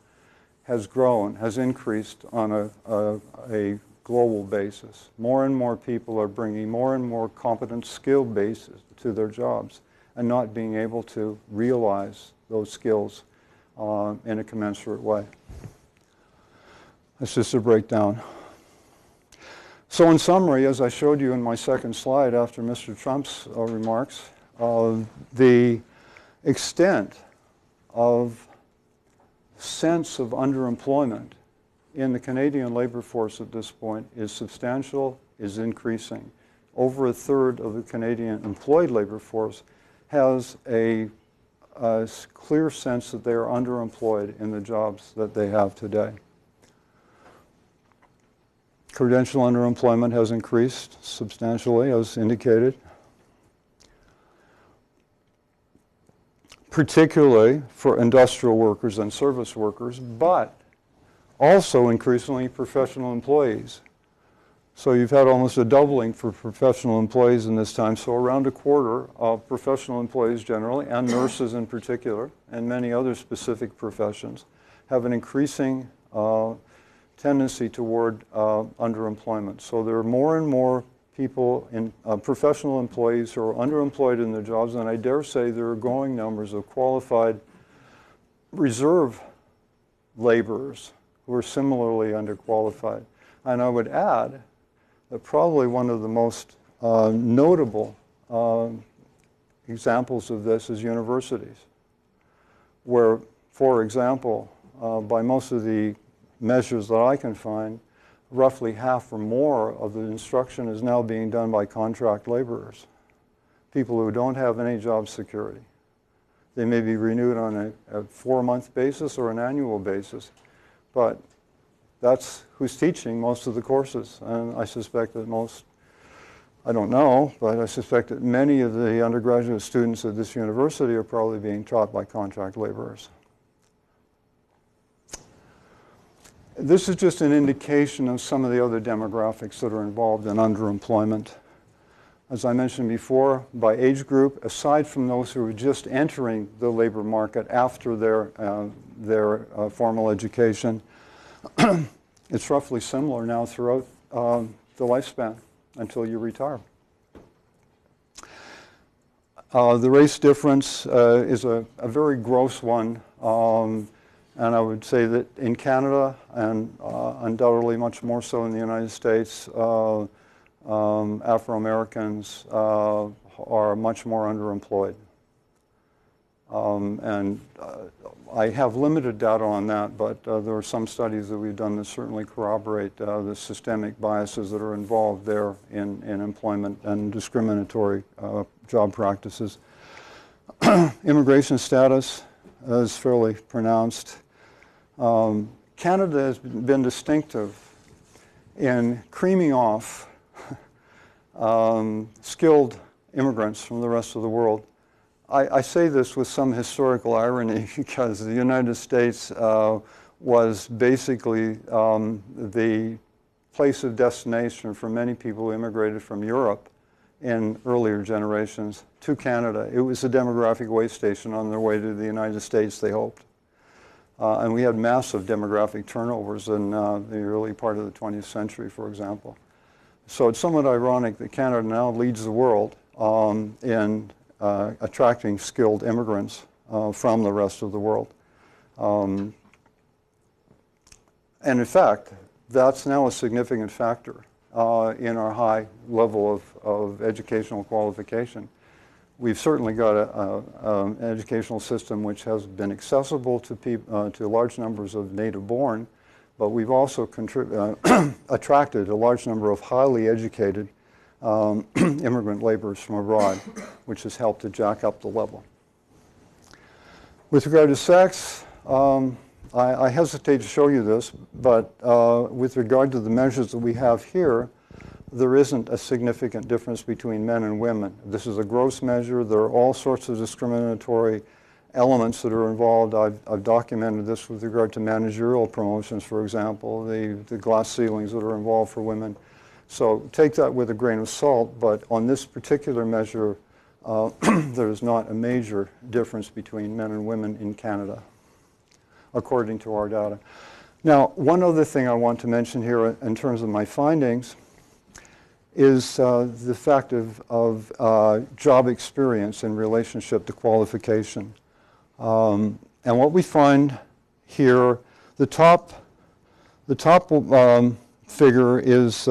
has grown, has increased on a global basis. More and more people are bringing more and more competent skill bases to their jobs and not being able to realize those skills in a commensurate way. That's just a breakdown. So in summary, as I showed you in my second slide after Mr. Trump's remarks, the extent of sense of underemployment in the Canadian labor force at this point is substantial, is increasing. Over a third of the Canadian employed labor force has a clear sense that they are underemployed in the jobs that they have today. Credential underemployment has increased substantially, as indicated, particularly for industrial workers and service workers, but also increasingly professional employees. So you've had almost a doubling for professional employees in this time, so around a quarter of professional employees generally, and nurses in particular, and many other specific professions, have an increasing tendency toward underemployment. So there are more and more people, in professional employees, who are underemployed in their jobs, and I dare say there are growing numbers of qualified reserve laborers who are similarly underqualified. And I would add that probably one of the most notable examples of this is universities, where, for example, by most of the measures that I can find, roughly half or more of the instruction is now being done by contract laborers, people who don't have any job security. They may be renewed on a 4-month basis or an annual basis, but that's who's teaching most of the courses. And I suspect that most, I don't know, but I suspect that many of the undergraduate students at this university are probably being taught by contract laborers. This is just an indication of some of the other demographics that are involved in underemployment. As I mentioned before, by age group, aside from those who are just entering the labor market after their formal education, it's roughly similar now throughout the lifespan until you retire. The race difference is a very gross one. And I would say that in Canada, and undoubtedly much more so in the United States, Afro-Americans are much more underemployed. I have limited data on that, but there are some studies that we've done that certainly corroborate the systemic biases that are involved there in employment and discriminatory job practices. Immigration status is fairly pronounced. Canada has been distinctive in creaming off skilled immigrants from the rest of the world. I say this with some historical irony because the United States was basically the place of destination for many people who immigrated from Europe in earlier generations to Canada. It was a demographic way station on their way to the United States, they hoped. And we had massive demographic turnovers in the early part of the 20th century, for example. So it's somewhat ironic that Canada now leads the world in attracting skilled immigrants from the rest of the world. And in fact, that's now a significant factor in our high level of educational qualification. We've certainly got an educational system which has been accessible to large numbers of native-born, but we've also attracted a large number of highly educated immigrant laborers from abroad, which has helped to jack up the level. With regard to sex, I hesitate to show you this, but with regard to the measures that we have here, there isn't a significant difference between men and women. This is a gross measure. There are all sorts of discriminatory elements that are involved. I've documented this with regard to managerial promotions, for example, the glass ceilings that are involved for women. So take that with a grain of salt, but on this particular measure, there is not a major difference between men and women in Canada, according to our data. Now, one other thing I want to mention here in terms of my findings is the fact of job experience in relationship to qualification. And what we find here, the top figure is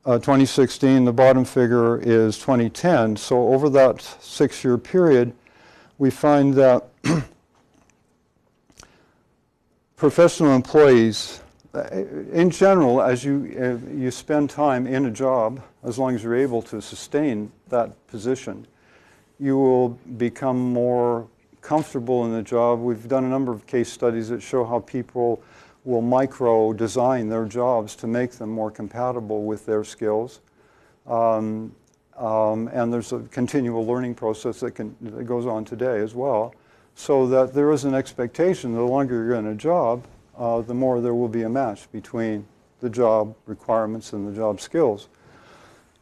2016, the bottom figure is 2010. So over that 6-year period, we find that professional employees, in general, as you spend time in a job, as long as you're able to sustain that position, you will become more comfortable in the job. We've done a number of case studies that show how people will micro-design their jobs to make them more compatible with their skills. And there's a continual learning process that goes on today as well, so that there is an expectation the longer you're in a job, the more there will be a match between the job requirements and the job skills.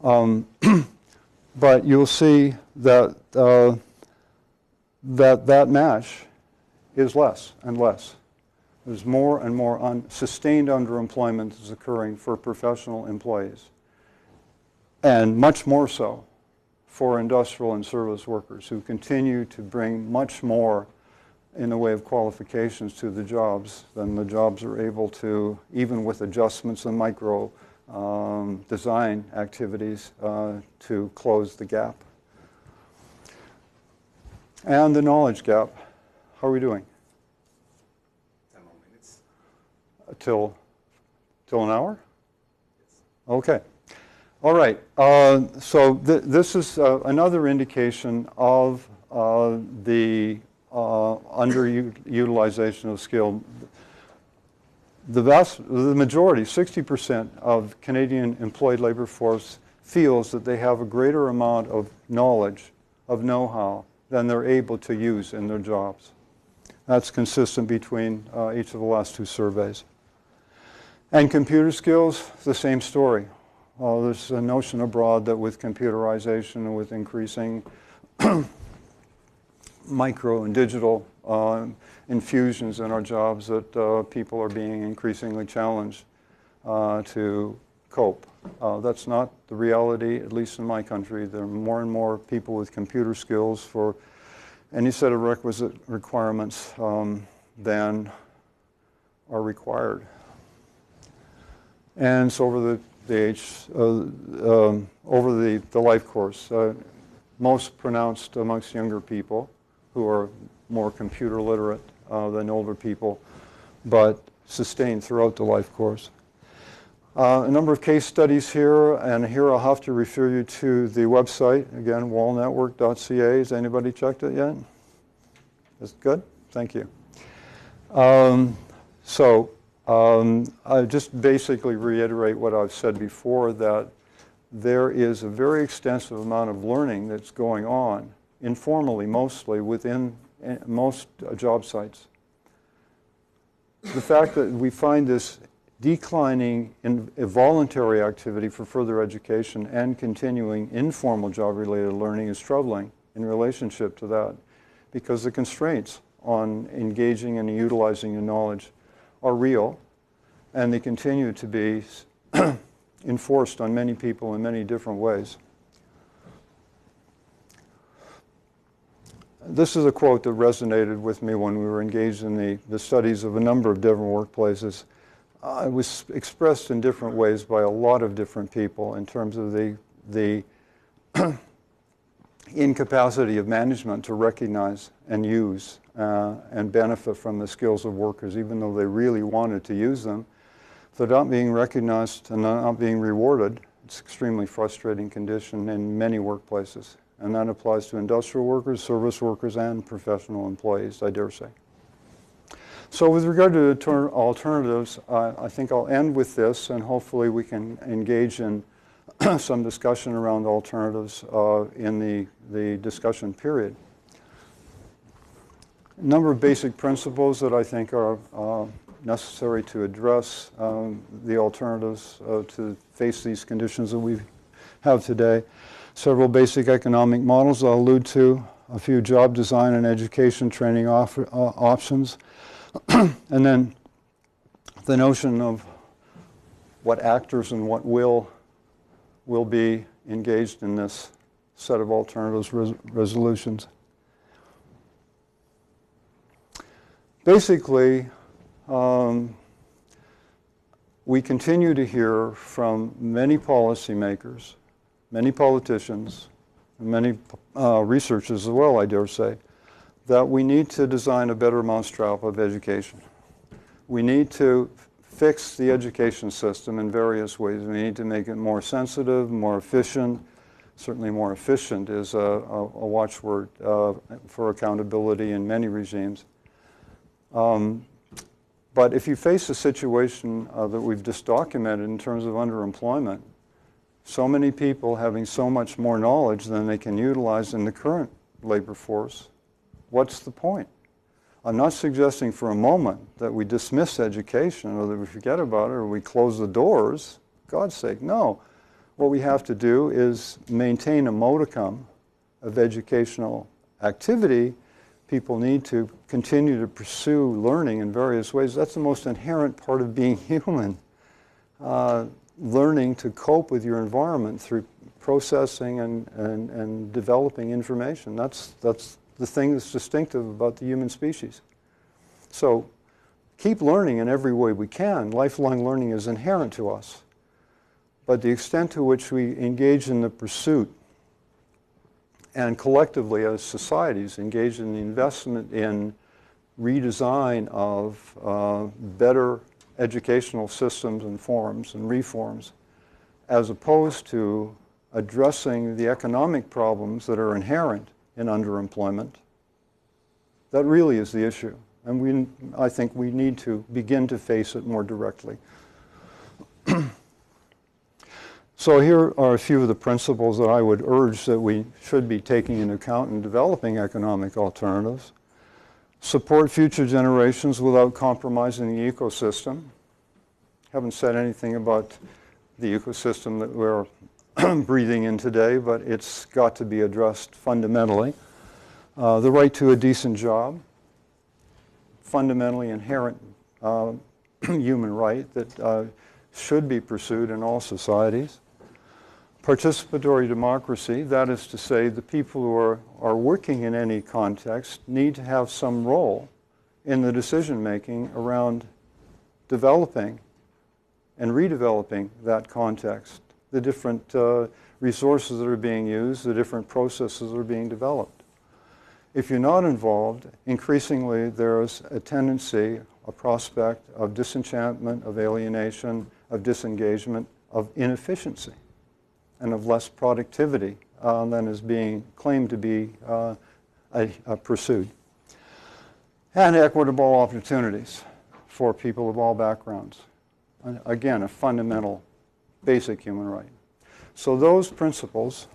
But you'll see that that match is less and less. There's more and more sustained underemployment is occurring for professional employees, and much more so for industrial and service workers who continue to bring much more in the way of qualifications to the jobs than the jobs are able to, even with adjustments and micro design activities, to close the gap. And the knowledge gap, how are we doing? 10 more minutes. Till an hour? Yes. Okay. All right. So this is another indication of the underutilization of skill. The majority, 60% of Canadian employed labor force feels that they have a greater amount of knowledge, of know-how, than they're able to use in their jobs. That's consistent between each of the last two surveys. And computer skills, the same story. There's a notion abroad that with computerization and with increasing micro and digital infusions in our jobs that people are being increasingly challenged to cope. That's not the reality, at least in my country. There are more and more people with computer skills for any set of requisite requirements than are required. And so over the life course, most pronounced amongst younger people who are more computer literate than older people, but sustained throughout the life course. A number of case studies here, and here I'll have to refer you to the website, again, wallnetwork.ca. Has anybody checked it yet? Is it good? Thank you. I just basically reiterate what I've said before, that there is a very extensive amount of learning that's going on, informally mostly, within most job sites. The fact that we find this declining in voluntary activity for further education and continuing informal job-related learning is troubling in relationship to that, because the constraints on engaging and utilizing your knowledge are real, and they continue to be enforced on many people in many different ways. This is a quote that resonated with me when we were engaged in the studies of a number of different workplaces. it was expressed in different ways by a lot of different people in terms of the incapacity of management to recognize and use and benefit from the skills of workers, even though they really wanted to use them. If they're not being recognized and not being rewarded, it's an extremely frustrating condition in many workplaces. And that applies to industrial workers, service workers, and professional employees, I dare say. So with regard to alternatives, I think I'll end with this, and hopefully we can engage in some discussion around alternatives in the discussion period. A number of basic principles that I think are necessary to address the alternatives to face these conditions that we have today. Several basic economic models I'll allude to, a few job design and education training options, and then the notion of what actors and what will be engaged in this set of alternatives resolutions. Basically, we continue to hear from many policymakers, many politicians, and many researchers as well, I dare say, that we need to design a better mousetrap of education. We need to fix the education system in various ways. We need to make it more sensitive, more efficient. Certainly more efficient is a watchword for accountability in many regimes. But if you face a situation that we've just documented in terms of underemployment, so many people having so much more knowledge than they can utilize in the current labor force, what's the point? I'm not suggesting for a moment that we dismiss education or that we forget about it or we close the doors. For God's sake, no. What we have to do is maintain a modicum of educational activity. People need to continue to pursue learning in various ways. That's the most inherent part of being human. Learning to cope with your environment through processing and developing information. That's the thing that's distinctive about the human species. So keep learning in every way we can. Lifelong learning is inherent to us. But the extent to which we engage in the pursuit and collectively as societies engage in the investment in redesign of better educational systems and forms and reforms, as opposed to addressing the economic problems that are inherent in underemployment, that really is the issue. And I think we need to begin to face it more directly. So here are a few of the principles that I would urge that we should be taking into account in developing economic alternatives. Support future generations without compromising the ecosystem. Haven't said anything about the ecosystem that we're breathing in today, but it's got to be addressed fundamentally. The right to a decent job, fundamentally inherent human right that should be pursued in all societies. Participatory democracy, that is to say, the people who are working in any context need to have some role in the decision-making around developing and redeveloping that context, the different resources that are being used, the different processes that are being developed. If you're not involved, increasingly there's a tendency, a prospect of disenchantment, of alienation, of disengagement, of inefficiency, and of less productivity than is being claimed to be pursued. And equitable opportunities for people of all backgrounds. Again, a fundamental, basic human right. So those principles,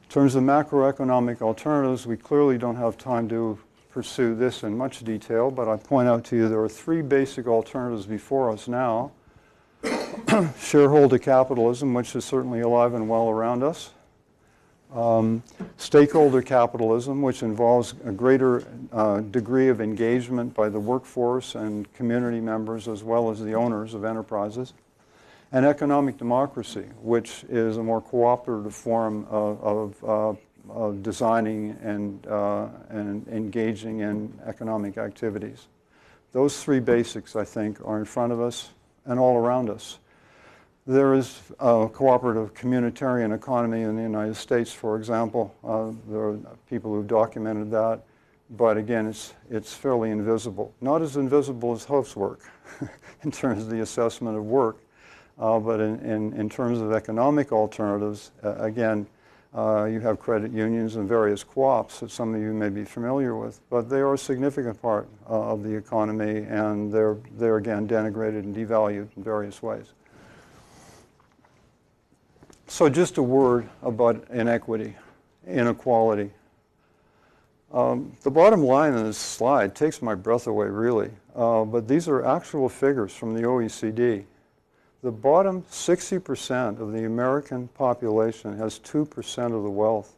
in terms of macroeconomic alternatives, we clearly don't have time to pursue this in much detail, but I point out to you there are three basic alternatives before us now. Shareholder capitalism, which is certainly alive and well around us. Stakeholder capitalism, which involves a greater degree of engagement by the workforce and community members as well as the owners of enterprises. And economic democracy, which is a more cooperative form of designing and engaging in economic activities. Those three basics, I think, are in front of us. and all around us. There is a cooperative communitarian economy in the United States, for example. There are people who've documented that, but again, it's fairly invisible. Not as invisible as housework in terms of the assessment of work, but in terms of economic alternatives, again, you have credit unions and various co-ops that some of you may be familiar with, but they are a significant part of the economy, and they're again denigrated and devalued in various ways. So just a word about inequality. The bottom line in this slide takes my breath away, really, but these are actual figures from the OECD. The bottom 60% of the American population has 2% of the wealth.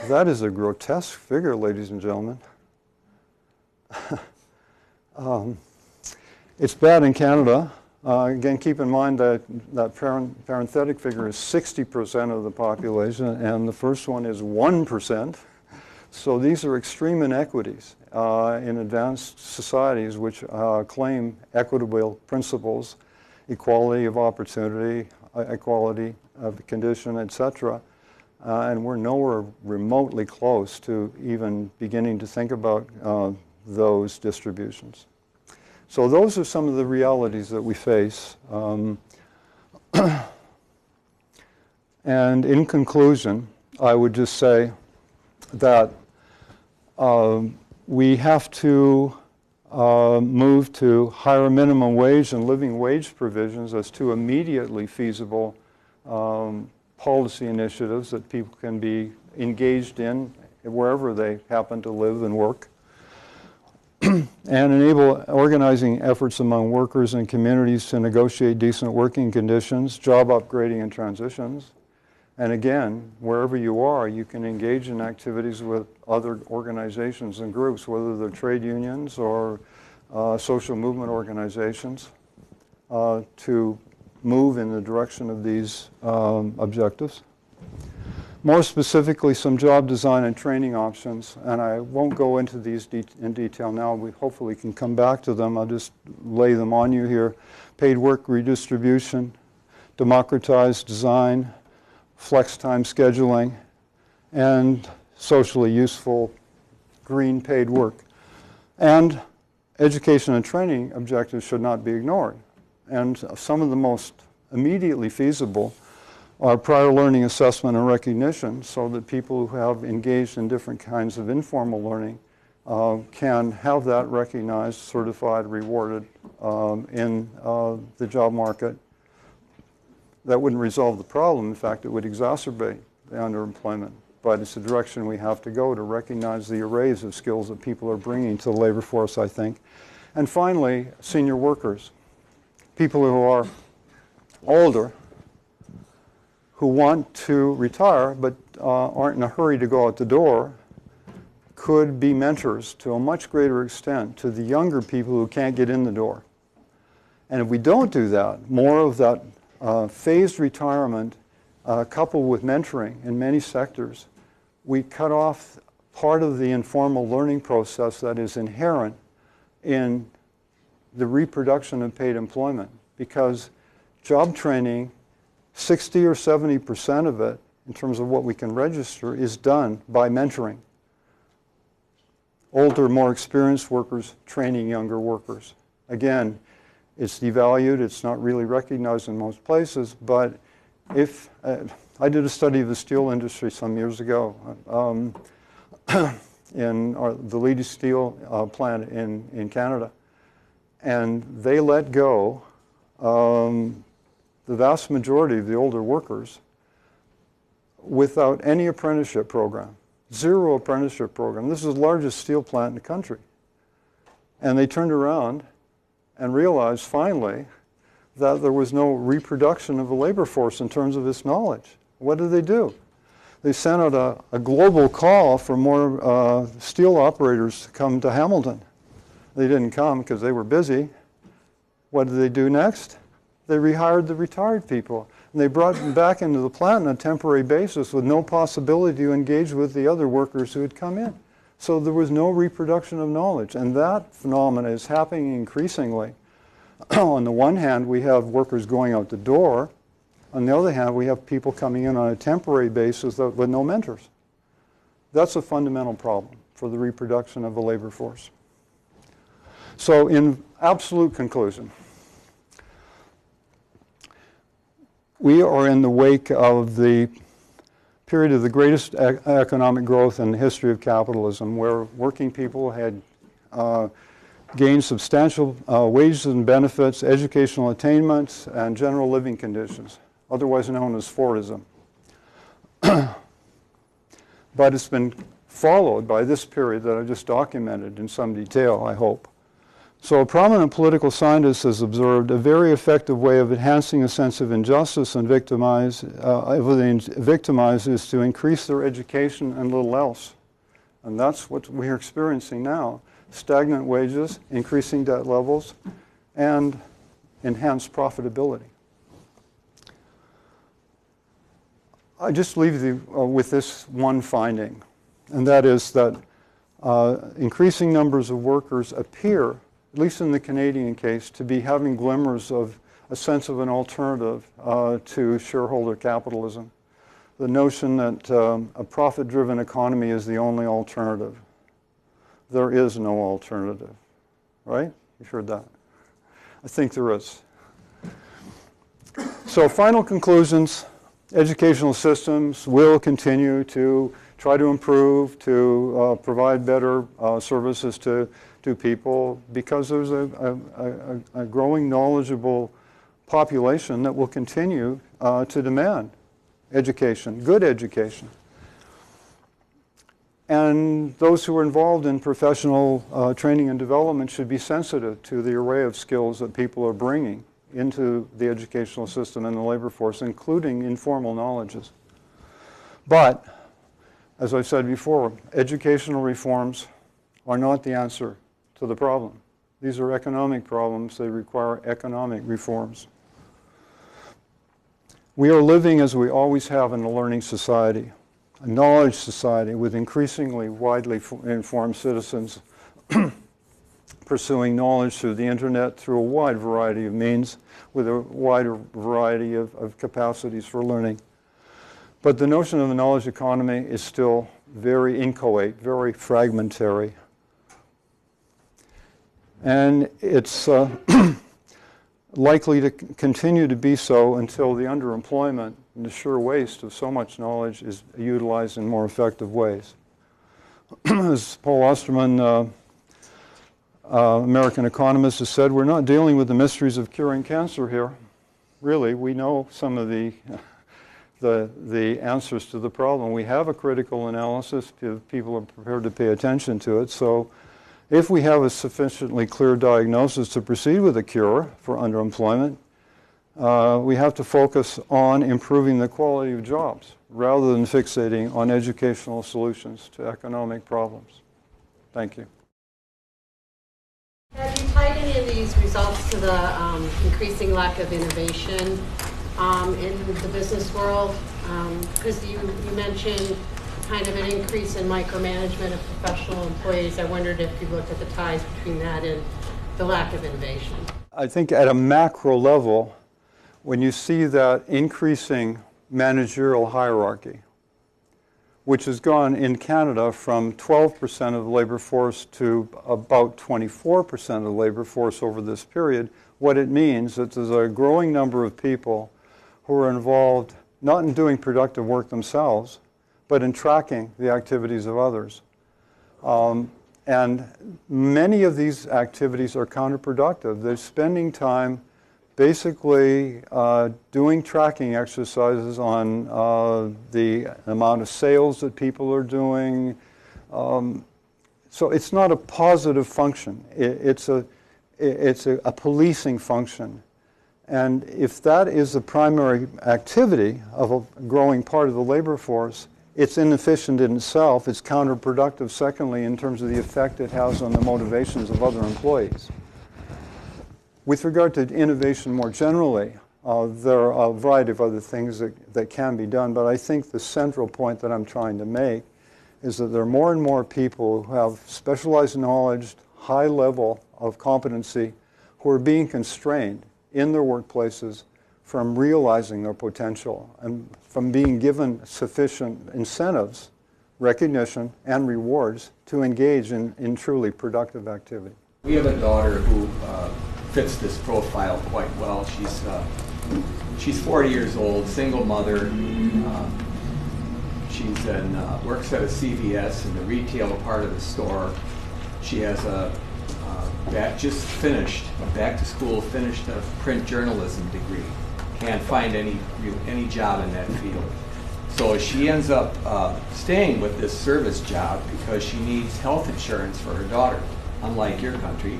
That is a grotesque figure, ladies and gentlemen. It's bad in Canada. Again, keep in mind that parenthetic figure is 60% of the population, and the first one is 1%. So these are extreme inequities in advanced societies which claim equitable principles, equality of opportunity, equality of condition, etc. And we're nowhere remotely close to even beginning to think about those distributions. So those are some of the realities that we face. And in conclusion, I would just say that we have to move to higher minimum wage and living wage provisions as two immediately feasible policy initiatives that people can be engaged in wherever they happen to live and work. And enable organizing efforts among workers and communities to negotiate decent working conditions, job upgrading and transitions. And again, wherever you are, you can engage in activities with other organizations and groups, whether they're trade unions or social movement organizations, to move in the direction of these objectives. More specifically, some job design and training options, and I won't go into these in detail now. We hopefully can come back to them. I'll just lay them on you here. Paid work redistribution, democratized design, flex time scheduling, and socially useful green paid work. And education and training objectives should not be ignored. And some of the most immediately feasible are prior learning assessment and recognition, so that people who have engaged in different kinds of informal learning can have that recognized, certified, rewarded in the job market. That wouldn't resolve the problem. In fact, it would exacerbate the underemployment. But it's a direction we have to go to recognize the arrays of skills that people are bringing to the labor force, I think. And finally, senior workers, people who are older, who want to retire but aren't in a hurry to go out the door, could be mentors to a much greater extent to the younger people who can't get in the door. And if we don't do that, more of that phased retirement coupled with mentoring in many sectors, we cut off part of the informal learning process that is inherent in the reproduction of paid employment, because job training, 60 or 70% of it, in terms of what we can register, is done by mentoring. Older, more experienced workers training younger workers. Again, it's devalued, it's not really recognized in most places, but if, I did a study of the steel industry some years ago in the Leedy Steel plant in Canada, and they let go the vast majority of the older workers without any apprenticeship program. Zero apprenticeship program. This is the largest steel plant in the country. And they turned around and realized finally that there was no reproduction of the labor force in terms of its knowledge. What did they do? They sent out a global call for more steel operators to come to Hamilton. They didn't come because they were busy. What did they do next? They rehired the retired people. And they brought them back into the plant on a temporary basis with no possibility to engage with the other workers who had come in. So there was no reproduction of knowledge. And that phenomenon is happening increasingly. On the one hand, we have workers going out the door. On the other hand, we have people coming in on a temporary basis with no mentors. That's a fundamental problem for the reproduction of the labor force. So in absolute conclusion, we are in the wake of the period of the greatest economic growth in the history of capitalism, where working people had gained substantial wages and benefits, educational attainments, and general living conditions, otherwise known as Fordism. But it's been followed by this period that I just documented in some detail, I hope. So a prominent political scientist has observed a very effective way of enhancing a sense of injustice and victimized is to increase their education and little else. And that's what we're experiencing now. Stagnant wages, increasing debt levels, and enhanced profitability. I just leave you with this one finding, and that is that increasing numbers of workers appear, at least in the Canadian case, to be having glimmers of a sense of an alternative to shareholder capitalism. The notion that a profit-driven economy is the only alternative. There is no alternative, right? You've heard that. I think there is. So final conclusions, educational systems will continue to try to improve, to provide better services to people, because there's a growing knowledgeable population that will continue to demand education, good education. And those who are involved in professional training and development should be sensitive to the array of skills that people are bringing into the educational system and the labor force, including informal knowledges. But, as I said before, educational reforms are not the answer to the problem. These are economic problems. They require economic reforms. We are living, as we always have, in a learning society, a knowledge society with increasingly widely informed citizens pursuing knowledge through the internet, through a wide variety of means, with a wider variety of capacities for learning. But the notion of a knowledge economy is still very inchoate, very fragmentary. And it's likely to continue to be so until the underemployment and the sheer waste of so much knowledge is utilized in more effective ways. As Paul Osterman, American economist, has said, we're not dealing with the mysteries of curing cancer here. Really, we know some of the answers to the problem. We have a critical analysis. People are prepared to pay attention to it. So if we have a sufficiently clear diagnosis to proceed with a cure for underemployment, we have to focus on improving the quality of jobs rather than fixating on educational solutions to economic problems. Thank you. Have you tied any of these results to the increasing lack of innovation in the business world? Because you mentioned kind of an increase in micromanagement of professional employees. I wondered if you looked at the ties between that and the lack of innovation. I think at a macro level, when you see that increasing managerial hierarchy, which has gone in Canada from 12% of the labor force to about 24% of the labor force over this period, what it means is that there's a growing number of people who are involved not in doing productive work themselves, but in tracking the activities of others. And many of these activities are counterproductive. They're spending time basically doing tracking exercises on the amount of sales that people are doing. So it's not a positive function. It's a policing function. And if that is the primary activity of a growing part of the labor force, it's inefficient in itself. It's counterproductive, secondly, in terms of the effect it has on the motivations of other employees. With regard to innovation more generally, there are a variety of other things that can be done, but I think the central point that I'm trying to make is that there are more and more people who have specialized knowledge, high level of competency, who are being constrained in their workplaces from realizing their potential and from being given sufficient incentives, recognition, and rewards to engage in truly productive activity. We have a daughter who fits this profile quite well. She's 40 years old, single mother. She's works at a CVS in the retail part of the store. She has just finished, back to school, finished a print journalism degree. Can't find any job in that field. So she ends up staying with this service job because she needs health insurance for her daughter. Unlike your country,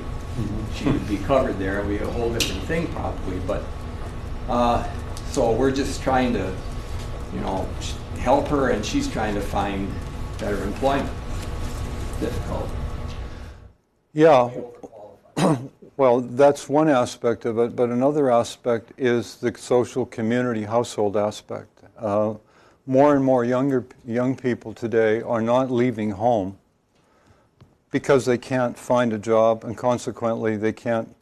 she would be covered there, and we have a whole different thing probably. But so we're just trying to, help her, and she's trying to find better employment. Difficult. Yeah. Well, that's one aspect of it, but another aspect is the social community household aspect. More and more young people today are not leaving home because they can't find a job, and consequently they can't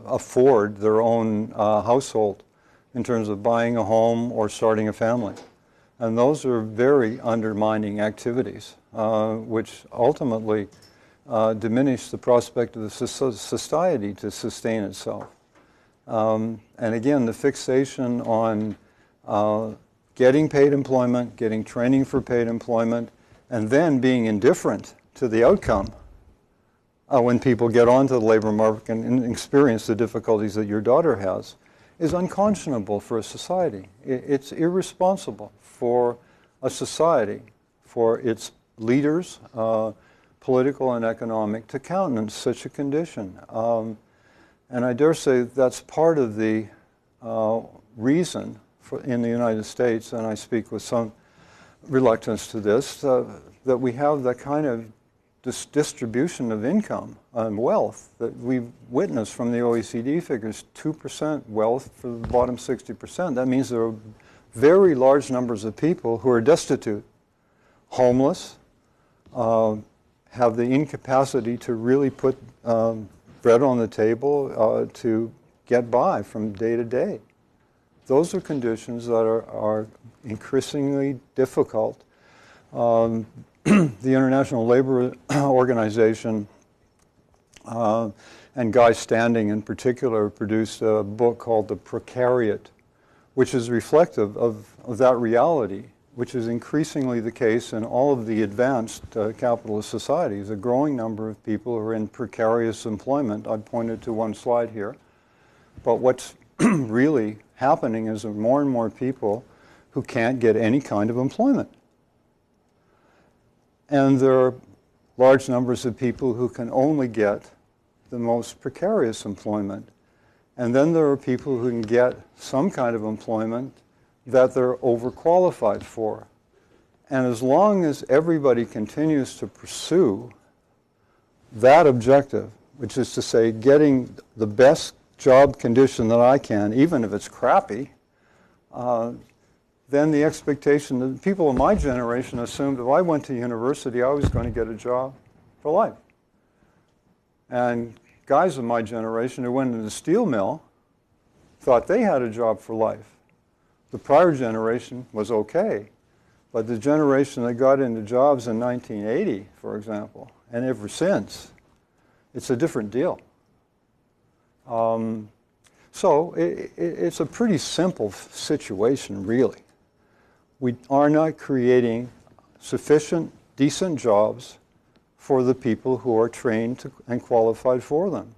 afford their own household in terms of buying a home or starting a family. And those are very undermining activities, which ultimately diminish the prospect of the society to sustain itself. And again, the fixation on getting paid employment, getting training for paid employment, and then being indifferent to the outcome when people get onto the labor market and experience the difficulties that your daughter has is unconscionable for a society. It's irresponsible for a society, for its leaders, political and economic, to countenance such a condition. And I dare say that's part of the reason in the United States, and I speak with some reluctance to this, that we have that kind of distribution of income and wealth that we've witnessed from the OECD figures, 2% wealth for the bottom 60%. That means there are very large numbers of people who are destitute, homeless, have the incapacity to really put bread on the table to get by from day to day. Those are conditions that are increasingly difficult. The International Labor Organization and Guy Standing in particular produced a book called The Precariat, which is reflective of that reality, which is increasingly the case in all of the advanced capitalist societies. A growing number of people are in precarious employment. I pointed to one slide here. But what's really happening is there are more and more people who can't get any kind of employment. And there are large numbers of people who can only get the most precarious employment. And then there are people who can get some kind of employment that they're overqualified for. And as long as everybody continues to pursue that objective, which is to say getting the best job condition that I can, even if it's crappy, then the expectation that people of my generation assumed if I went to university, I was going to get a job for life. And guys of my generation who went into the steel mill thought they had a job for life. The prior generation was okay, but the generation that got into jobs in 1980, for example, and ever since, it's a different deal. So it's a pretty simple situation, really. We are not creating sufficient, decent jobs for the people who are trained and qualified for them.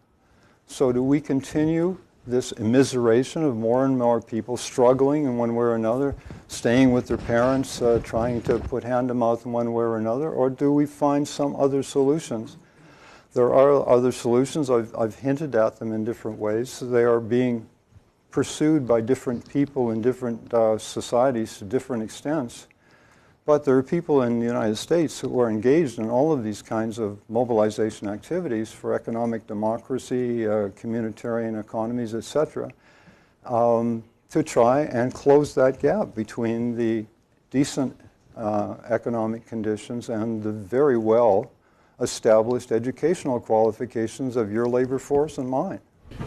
So do we continue this immiseration of more and more people struggling in one way or another, staying with their parents, trying to put hand to mouth in one way or another, or do we find some other solutions? There are other solutions. I've hinted at them in different ways. They are being pursued by different people in different societies to different extents. But there are people in the United States who are engaged in all of these kinds of mobilization activities for economic democracy, communitarian economies, etc., to try and close that gap between the decent economic conditions and the very well established educational qualifications of your labor force and mine.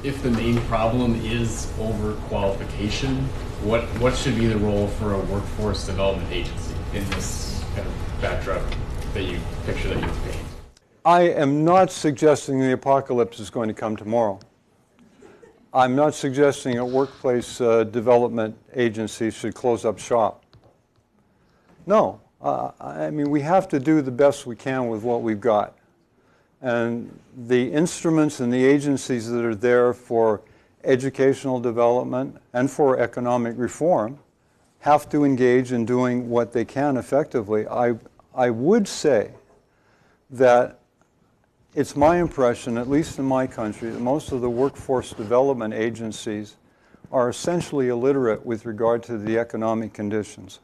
If the main problem is overqualification, what should be the role for a workforce development agency in this kind of backdrop that you picture that you paint? I am not suggesting the apocalypse is going to come tomorrow. I'm not suggesting a workplace development agency should close up shop. No, I mean, we have to do the best we can with what we've got. And the instruments and the agencies that are there for educational development and for economic reform have to engage in doing what they can effectively. I would say that it's my impression, at least in my country, that most of the workforce development agencies are essentially illiterate with regard to the economic conditions.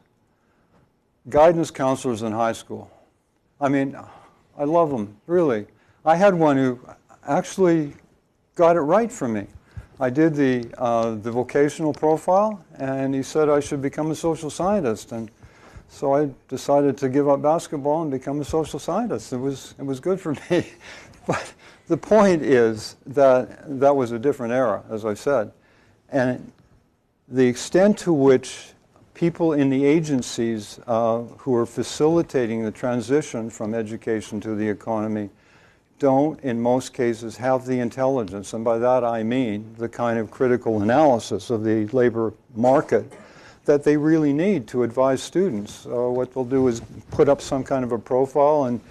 Guidance counselors in high school, I mean, I love them, really. I had one who actually got it right for me. I did the vocational profile, and he said I should become a social scientist. And so I decided to give up basketball and become a social scientist. It was good for me. But the point is that that was a different era, as I said. And the extent to which people in the agencies who are facilitating the transition from education to the economy don't, in most cases, have the intelligence, and by that I mean the kind of critical analysis of the labor market that they really need to advise students. What they'll do is put up some kind of a profile, and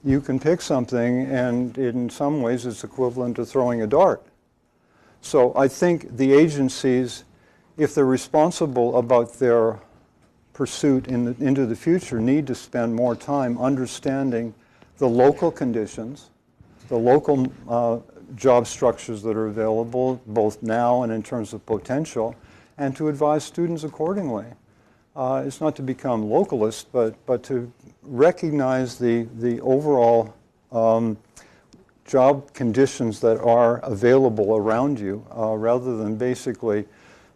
you can pick something, and in some ways it's equivalent to throwing a dart. So I think the agencies, if they're responsible about their pursuit into the future, need to spend more time understanding the local conditions, the local job structures that are available, both now and in terms of potential, and to advise students accordingly. It's not to become localist, but to recognize the overall job conditions that are available around you, rather than basically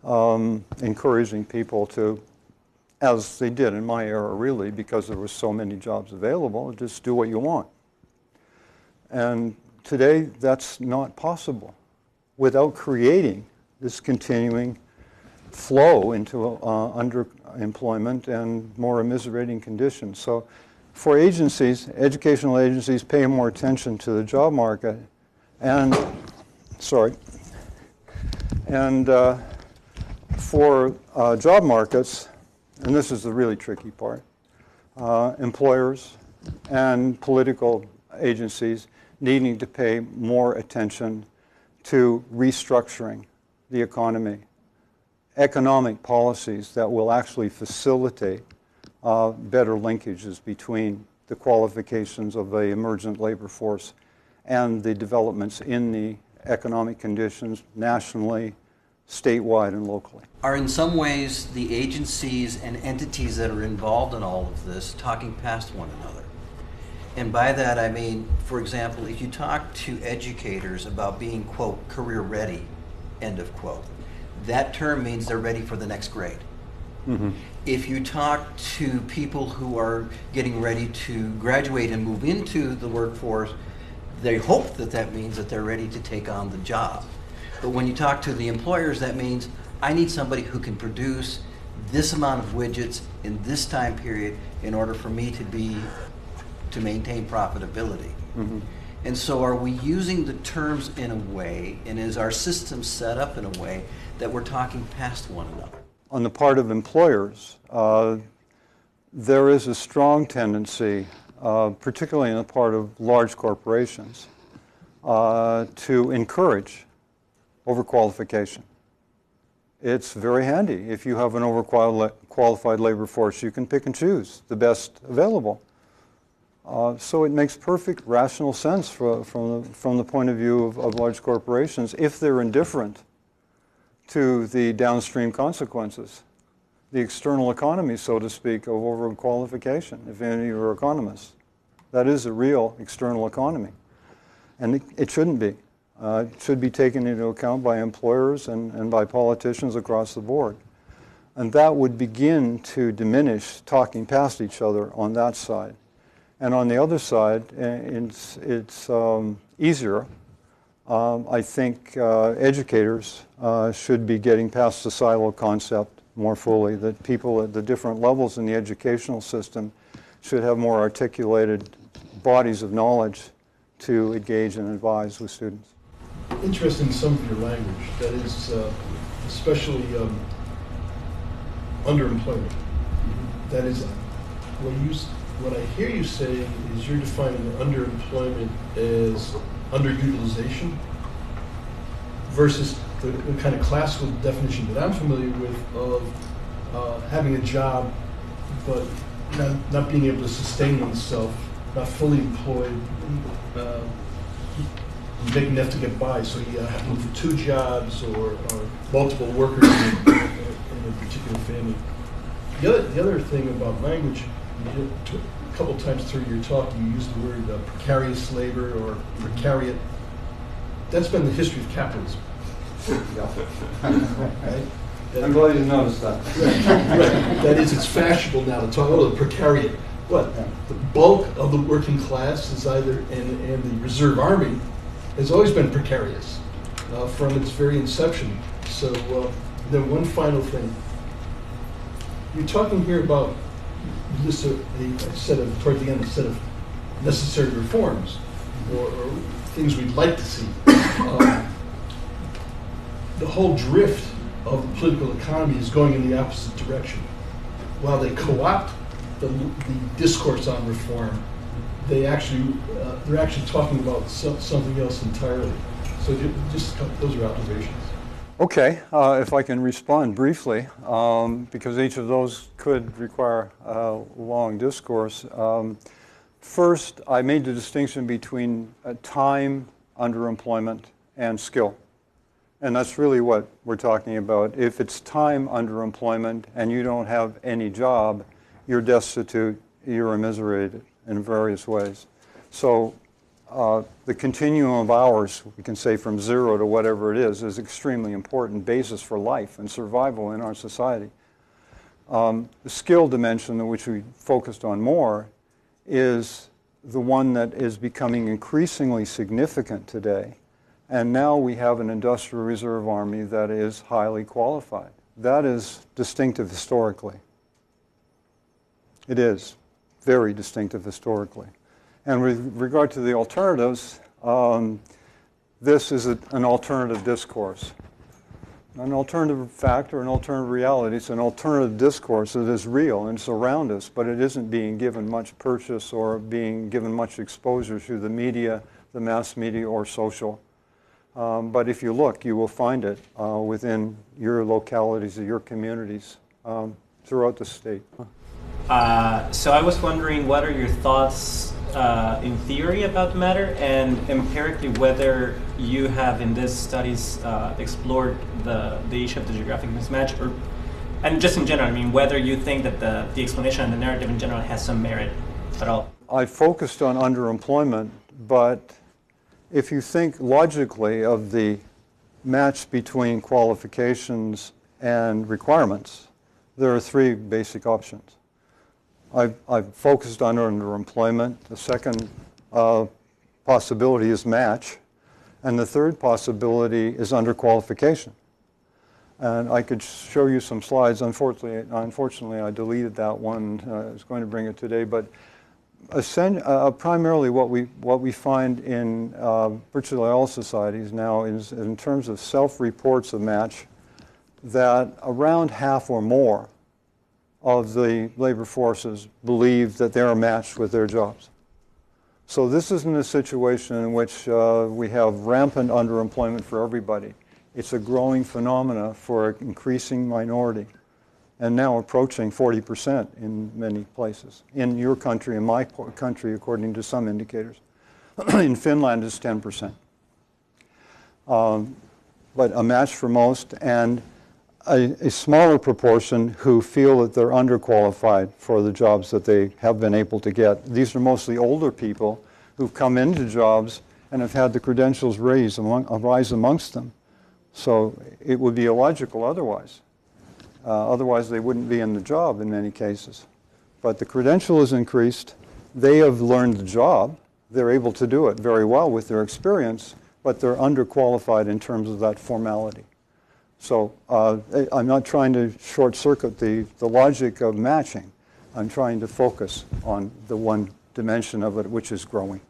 encouraging people to, as they did in my era really, because there were so many jobs available, just do what you want. And today that's not possible without creating this continuing flow into underemployment and more immiserating conditions. So for agencies, educational agencies, pay more attention to the job market and, for job markets, and this is the really tricky part, employers and political agencies needing to pay more attention to restructuring the economy, economic policies that will actually facilitate better linkages between the qualifications of the emergent labor force and the developments in the economic conditions nationally, statewide, and locally. Are in some ways the agencies and entities that are involved in all of this talking past one another? And by that I mean, for example, if you talk to educators about being, quote, career ready, end of quote, that term means they're ready for the next grade. Mm-hmm. If you talk to people who are getting ready to graduate and move into the workforce, they hope that that means that they're ready to take on the job. But when you talk to the employers, that means I need somebody who can produce this amount of widgets in this time period in order for me to maintain profitability. Mm-hmm. And so are we using the terms in a way, and is our system set up in a way that we're talking past one another? On the part of employers, there is a strong tendency, particularly on the part of large corporations, to encourage overqualification. It's very handy. If you have an overqualified labor force, you can pick and choose the best available. So it makes perfect rational sense from the point of view of large corporations, if they're indifferent to the downstream consequences, the external economy, so to speak, of overqualification, if any of you are economists. That is a real external economy. And it shouldn't be. It should be taken into account by employers and by politicians across the board. And that would begin to diminish talking past each other on that side. And on the other side, it's easier. I think educators should be getting past the silo concept more fully, that people at the different levels in the educational system should have more articulated bodies of knowledge to engage and advise with students. Interesting some of your language, that is especially underemployment. That is, what I hear you say is you're defining underemployment as underutilization versus the kind of classical definition that I'm familiar with of having a job but not being able to sustain oneself, not fully employed, big enough to get by, so you have to look for two jobs or multiple workers in a particular family. The other thing about language, a couple times through your talk, you used the word precarious labor or precariat. That's been the history of capitalism. Right? I'm glad you noticed that. Right. That is, it's fashionable now to talk about the precariat. But the bulk of the working class is either, and the reserve army has always been precarious from its very inception. So then one final thing. You're talking here about this toward the end, a set of necessary reforms or things we'd like to see. The whole drift of the political economy is going in the opposite direction. While they co-opt the discourse on reform, they're actually talking about something else entirely. So just those are observations. Okay, if I can respond briefly, because each of those could require a long discourse. First, I made the distinction between time, underemployment, and skill. And that's really what we're talking about. If it's time underemployment and you don't have any job, you're destitute, you're immiserated in various ways. So the continuum of hours, we can say from 0 to whatever it is extremely important basis for life and survival in our society. The skill dimension, which we focused on more, is the one that is becoming increasingly significant today. And now we have an industrial reserve army that is highly qualified. That is distinctive historically. It is very distinctive historically. And with regard to the alternatives, this is an alternative discourse. An alternative fact or an alternative reality. It's an alternative discourse that is real and it's around us, but it isn't being given much purchase or being given much exposure through the media, the mass media, or social. But if you look, you will find it within your localities or your communities throughout the state. So I was wondering, what are your thoughts in theory about the matter, and empirically whether you have in these studies explored the issue of the geographic mismatch, and just in general, I mean, whether you think that the explanation and the narrative in general has some merit at all? I focused on underemployment, but if you think logically of the match between qualifications and requirements, there are three basic options. I've focused on underemployment. The second possibility is match. And the third possibility is underqualification. And I could show you some slides. Unfortunately, I deleted that one. I was going to bring it today. But primarily what we find in virtually all societies now is, in terms of self-reports of match, that around half or more of the labor forces believe that they are matched with their jobs. So this isn't a situation in which we have rampant underemployment for everybody. It's a growing phenomena for an increasing minority, and now approaching 40% in many places. In your country, in my country, according to some indicators. In Finland, it's 10%. But a match for most, and a smaller proportion who feel that they're underqualified for the jobs that they have been able to get. These are mostly older people who've come into jobs and have had the credentials rise amongst them. So it would be illogical otherwise. Otherwise they wouldn't be in the job in many cases. But the credential is increased They have learned the job. They're able to do it very well with their experience, but they're underqualified in terms of that formality. So I'm not trying to short circuit the logic of matching. I'm trying to focus on the one dimension of it which is growing.